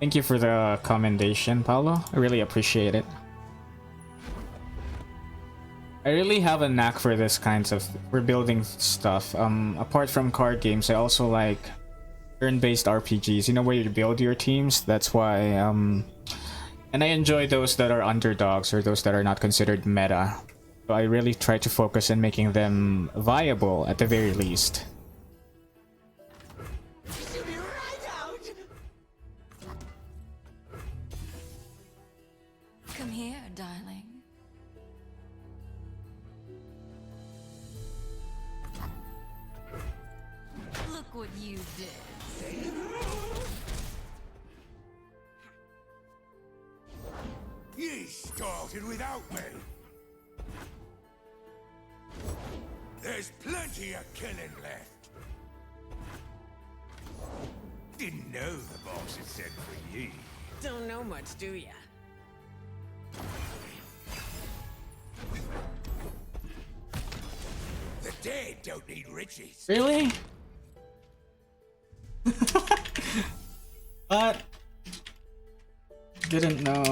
Thank you for the commendation, Paolo. I really appreciate it. I really have a knack for this kinds of rebuilding stuff. Apart from card games, I also like turn-based RPGs. You know, where you build your teams. That's why. And I enjoy those that are underdogs or those that are not considered meta. So I really try to focus on making them viable at the very least. Come here, darling. Look what you did. You started without me. There's plenty of killing left. Didn't know the boss had sent for you. Don't know much, do ya? The dead don't need riches. Really? What? Didn't know.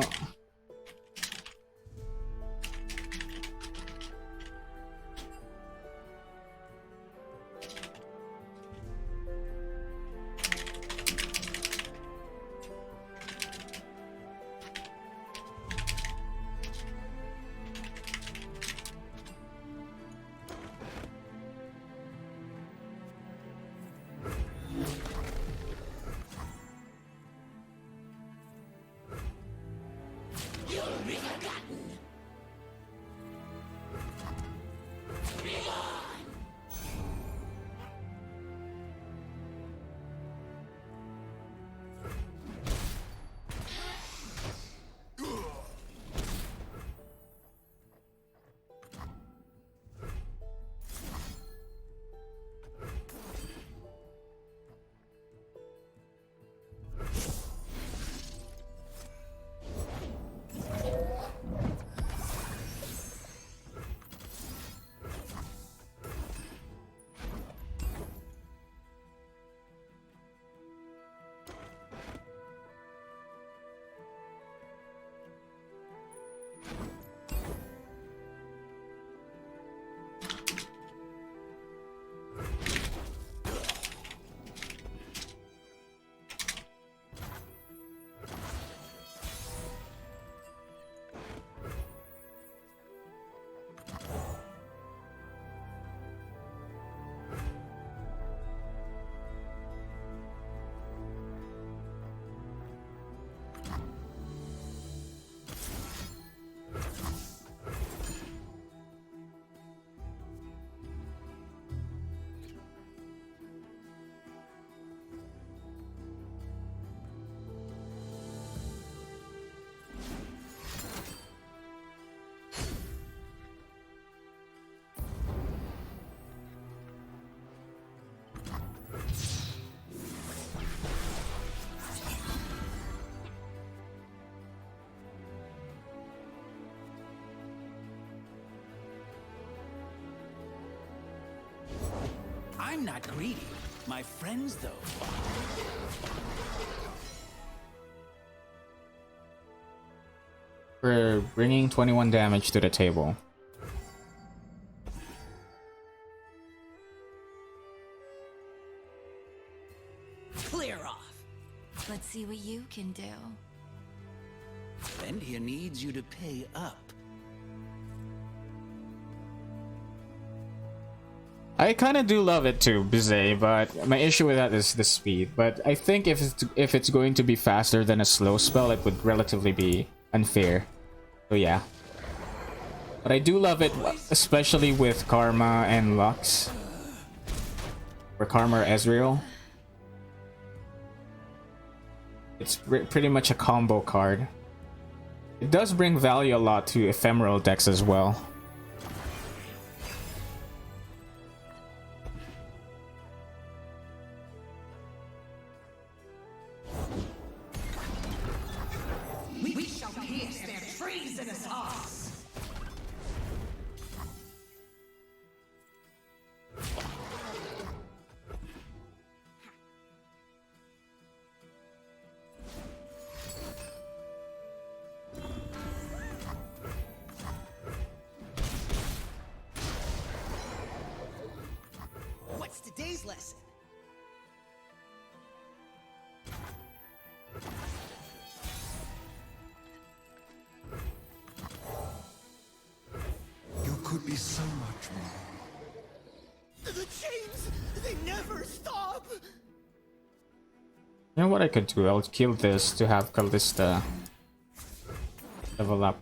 I'm not greedy. My friends, though. We're bringing 21 damage to the table. Clear off. Let's see what you can do. Bendia needs you to pay up. I kind of do love it too, Bizet, but my issue with that is the speed. But I think if it's going to be faster than a slow spell, it would relatively be unfair. So yeah. But I do love it, especially with Karma and Lux. Or Karma or Ezreal. It's pretty much a combo card. It does bring value a lot to ephemeral decks as well. We shall pierce their treasonous hearts. What's today's lesson? You could be so much more. The chains, they never stop! You know what I could do? I'll kill this to have Callista level up.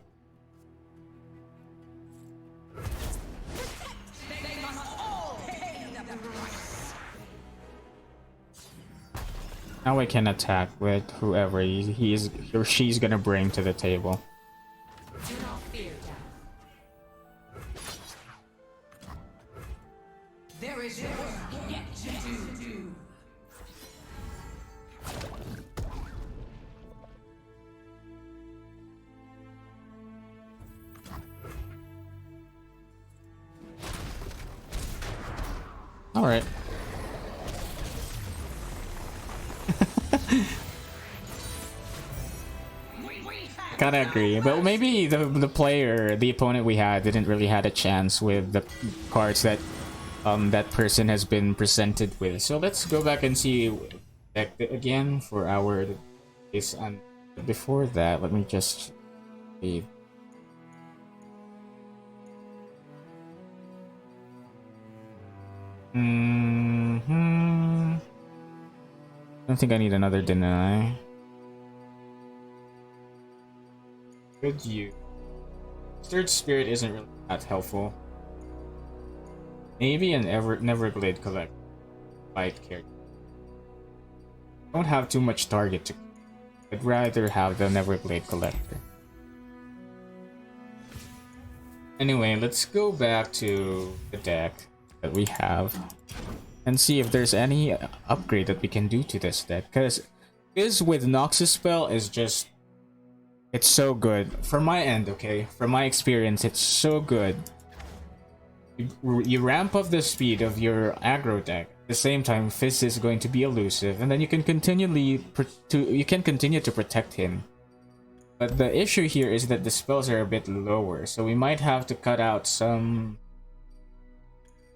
Now I can attack with whoever he is or she's gonna bring to the table. Do not fear death. There is work yet to do. All right. Kind of agree, but maybe the opponent we had didn't really had a chance with the cards that that person has been presented with. So let's go back and see deck again for our case. And before that, let me just see. I don't think I need another deny. Good you. Third Spirit isn't really that helpful. Maybe an Neverglade Collect fight character. Don't have too much target to. I'd rather have the Neverglade Collector. Anyway, let's go back to the deck that we have and see if there's any upgrade that we can do to this deck. Because with Noxus spell is just. It's so good. From my end, okay? From my experience, it's so good. You ramp up the speed of your aggro deck. At the same time, Fizz is going to be elusive, and then you can continue to protect him. But the issue here is that the spells are a bit lower, so we might have to cut out some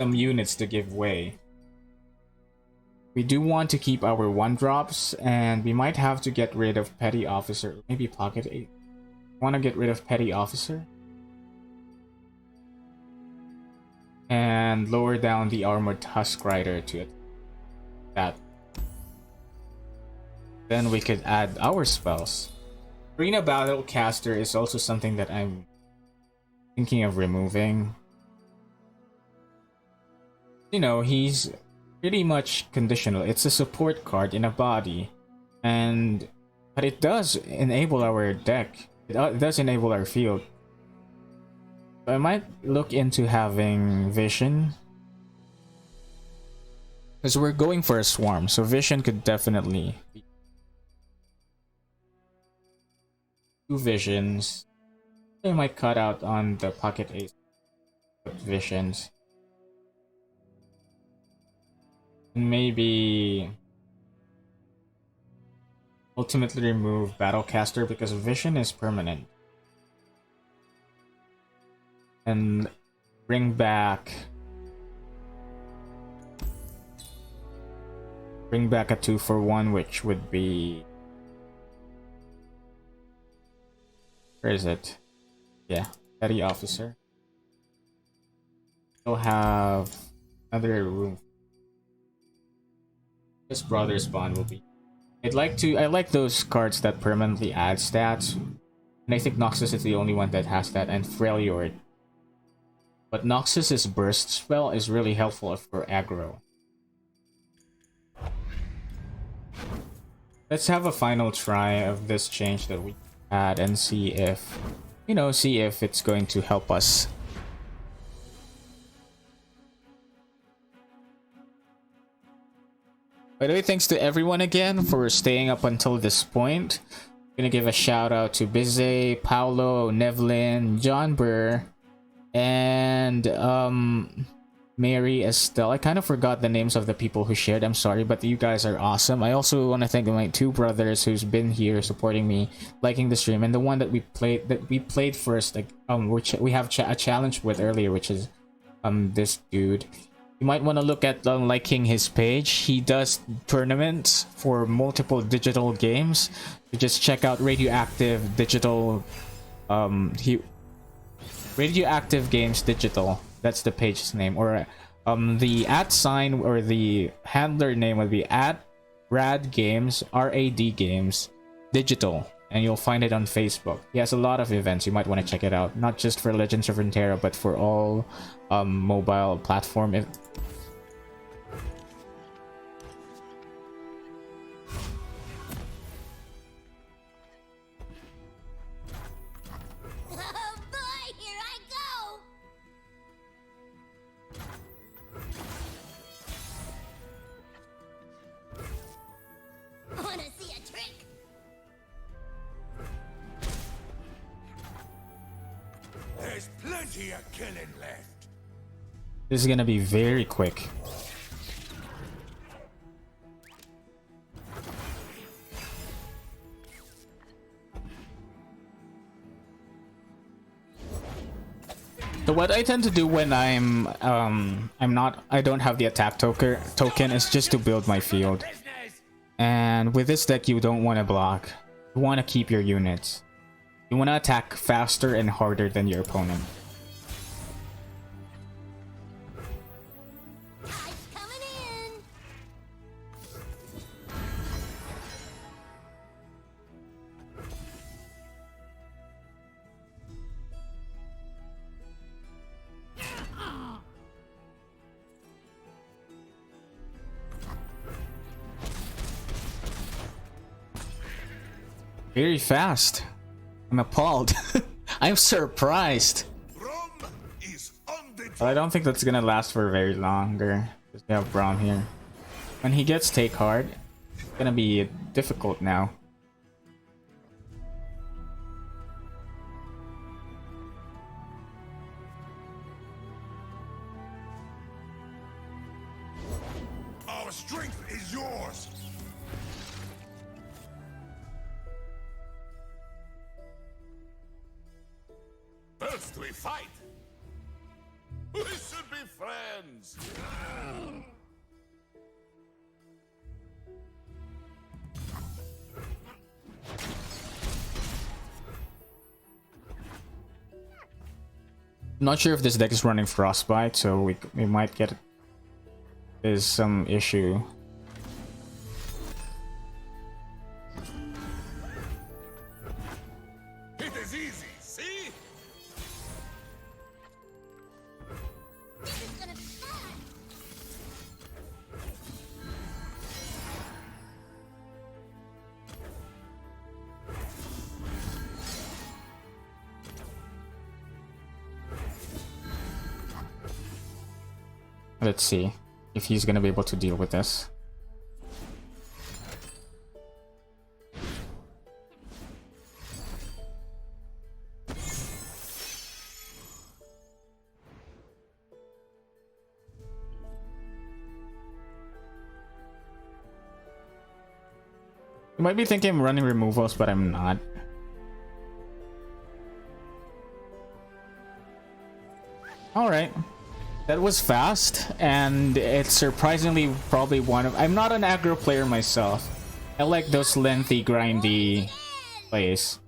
units to give way. We do want to keep our 1-drops, and we might have to get rid of Petty Officer. Maybe Pocket 8. Want to get rid of Petty Officer? And lower down the Armored Tusk Rider to it. That. Then we could add our spells. Arena Battlecaster is also something that I'm thinking of removing. You know, he's pretty much conditional. It's a support card in a body, but it does enable our deck. It does enable our field. So I might look into having Vision, because we're going for a swarm, so Vision could definitely be 2 Visions. I might cut out on the Pocket 8 Visions. Maybe ultimately remove Battlecaster because Vision is permanent. And bring back a 2-for-1, which would be, where is it? Yeah, Petty Officer. We'll have another room. This Brothers Bond will be. I like those cards that permanently add stats, and I think Noxus is the only one that has that, and Freljord. but Noxus's burst spell is really helpful for aggro. Let's have a final try of this change that we had and see if, see if it's going to help us. By the way, thanks to everyone again for staying up until this point. I'm gonna give a shout out to Bize, Paolo, Nevlin, John Burr, and Mary Estelle. I kind of forgot the names of the people who shared. I'm sorry, but you guys are awesome. I also want to thank my two brothers who's been here supporting me, liking the stream, and the one that we played first, like which we have a challenge with earlier, which is this dude. You might want to look at liking his page. He does tournaments for multiple digital games. You just check out Radioactive Digital. Radioactive Games Digital. That's the page's name. Or the @ or the handler name would be @Rad Games, RAD Games Digital, and you'll find it on Facebook. He has a lot of events. You might want to check it out. Not just for Legends of Runeterra, but for all mobile platform. There's plenty of killing left. This is gonna be very quick. So what I tend to do when I don't have the attack token is just to build my field. And with this deck, you don't want to block. You want to keep your units. You want to attack faster and harder than your opponent. Very fast. I'm appalled. I'm surprised. But I don't think that's gonna last for very longer. Because we have Braum here. When he gets take hard, it's gonna be difficult now. Our strength is yours. First we fight. We should be friends. I'm not sure if this deck is running Frostbite, so we might get there's some issue. It is easy, see? Let's see if he's gonna be able to deal with this. You might be thinking I'm running removals, but I'm not. Alright. That was fast, and it's surprisingly probably one of... I'm not an aggro player myself. I like those lengthy, grindy plays.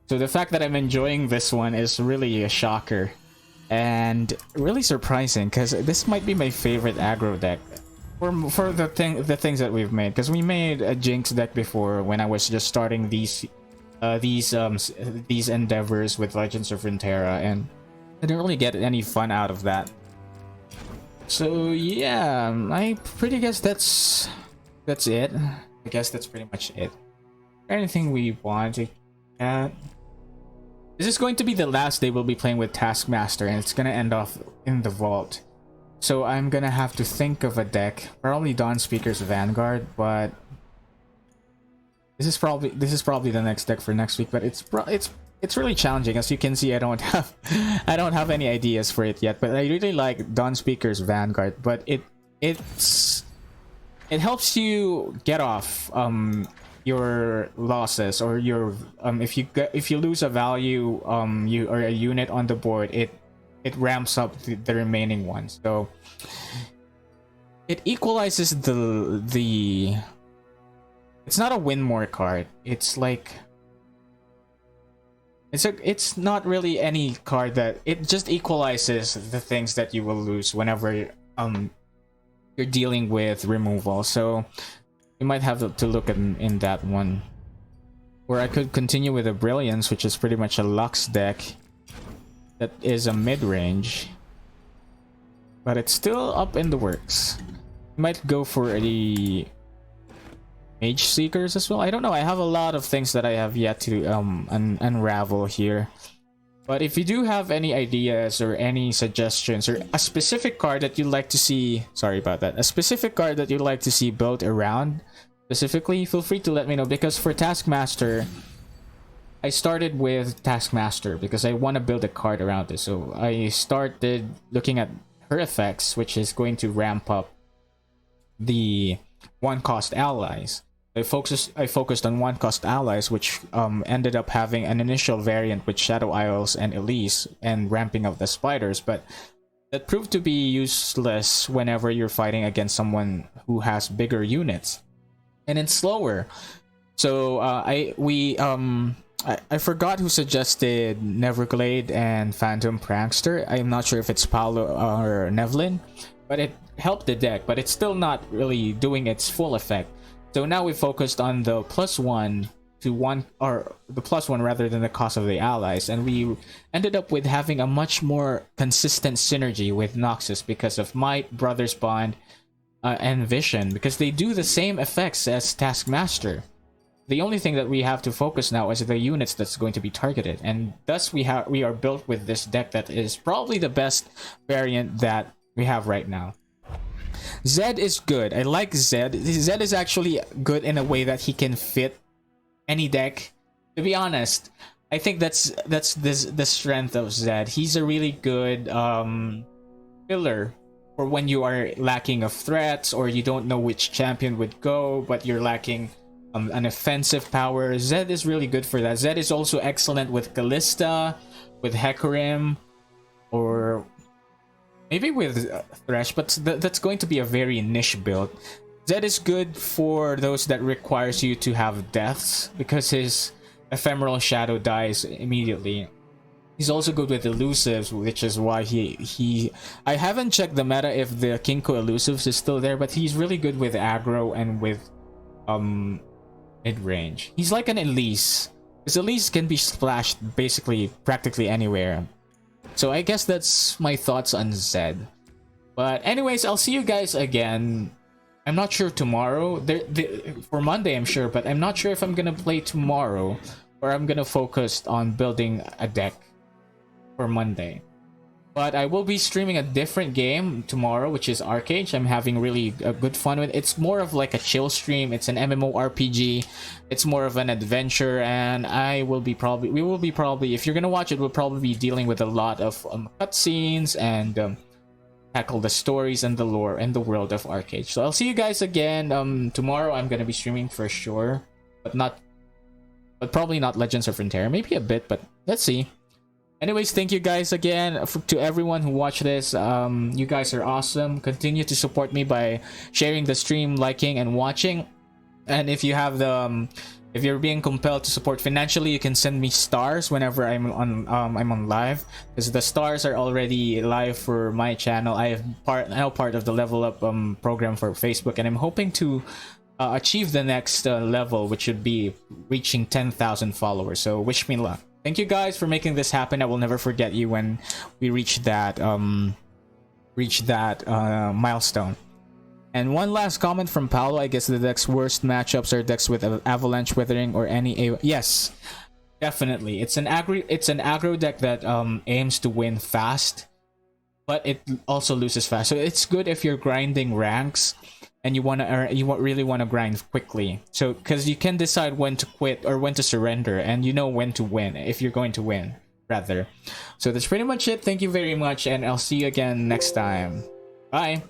So the fact that I'm enjoying this one is really a shocker. And really surprising, because this might be my favorite aggro deck. For the things that we've made. Because we made a Jinx deck before when I was just starting these endeavors with Legends of Runeterra, and I didn't really get any fun out of that. So yeah, I pretty guess that's it. I guess that's pretty much it. Anything we want to add? This is going to be the last day we'll be playing with Taskmaster, and it's gonna end off in the vault. So I'm gonna have to think of a deck. Probably Dawn Speaker's Vanguard, but this is probably the next deck for next week. But it's really challenging. As you can see, I don't have any ideas for it yet. But I really like Dawn Speaker's Vanguard. But it helps you get off your losses, or your if you lose a value you or a unit on the board, it ramps up the remaining ones. So it equalizes the it's not a win more card. It's like it's not really any card that it just equalizes the things that you will lose whenever you're dealing with removal. So you might have to look in that one. Or I could continue with a Brilliance, which is pretty much a Lux deck that is a mid-range, but it's still up in the works. You might go for the Mage Seekers as well. I don't know. I have a lot of things that I have yet to unravel here. But if you do have any ideas or any suggestions, or a specific card that you'd like to see, sorry about that, a specific card that you'd like to see built around specifically, feel free to let me know. Because for Taskmaster, I started with Taskmaster because I want to build a card around this. So I started looking at her effects, which is going to ramp up the one-cost allies. I focused on one-cost allies, which ended up having an initial variant with Shadow Isles and Elise and ramping up the spiders, but that proved to be useless whenever you're fighting against someone who has bigger units, and it's slower. So I forgot who suggested Neverglade and Phantom Prankster. I'm not sure if it's Paolo or Nevlin, but it helped the deck, but it's still not really doing its full effect. So now we focused on the +1 to 1, or the +1 rather than the cost of the allies, and we ended up with having a much more consistent synergy with Noxus because of Might, Brothers Bond, and Vision, because they do the same effects as Taskmaster. The only thing that we have to focus now is the units that's going to be targeted, and thus we are built with this deck that is probably the best variant that we have right now. Zed is good. I like Zed. Zed is actually good in a way that he can fit any deck. To be honest, I think that's the strength of Zed. He's a really good filler for when you are lacking of threats, or you don't know which champion would go, but you're lacking an offensive power. Zed is really good for that. Zed is also excellent with Callista, with Hecarim, or maybe with Thresh, but that's going to be a very niche build. Zed is good for those that requires you to have deaths, because his ephemeral shadow dies immediately. He's also good with elusives, which is why I haven't checked the meta if the Kinko elusives is still there, but he's really good with aggro and with mid-range. He's like an Elise. His Elise can be splashed basically practically anywhere. So I guess that's my thoughts on Zed. But anyways, I'll see you guys again. I'm not sure tomorrow. For Monday, I'm sure, but I'm not sure if I'm gonna play tomorrow, or I'm gonna focus on building a deck for Monday. But I will be streaming a different game tomorrow, which is Arcade. I'm having really good fun with it. It's more of like a chill stream. It's an MMORPG. It's more of an adventure, and we will be probably, if you're gonna watch it, we'll probably be dealing with a lot of cutscenes and tackle the stories and the lore and the world of Arcade. So I'll see you guys again tomorrow. I'm gonna be streaming for sure, but probably not Legends of Runeterra. Maybe a bit, but let's see. Anyways, thank you guys again to everyone who watched this. You guys are awesome. Continue to support me by sharing the stream, liking, and watching. And if you have if you're being compelled to support financially, you can send me stars whenever I'm on live, because the stars are already live for my channel. I'm now part of the Level Up program for Facebook, and I'm hoping to achieve the next level, which should be reaching 10,000 followers. So wish me luck. Thank you guys for making this happen. I will never forget you when we reach that milestone. And one last comment from Paolo. I guess the deck's worst matchups are decks with Avalanche Withering or any yes, definitely. It's an aggro deck that aims to win fast, but it also loses fast. So it's good if you're grinding ranks and you really want to grind quickly. So because you can decide when to quit or when to surrender, and you know when to win if you're going to win rather. So that's pretty much it. Thank you very much, and I'll see you again next time. Bye.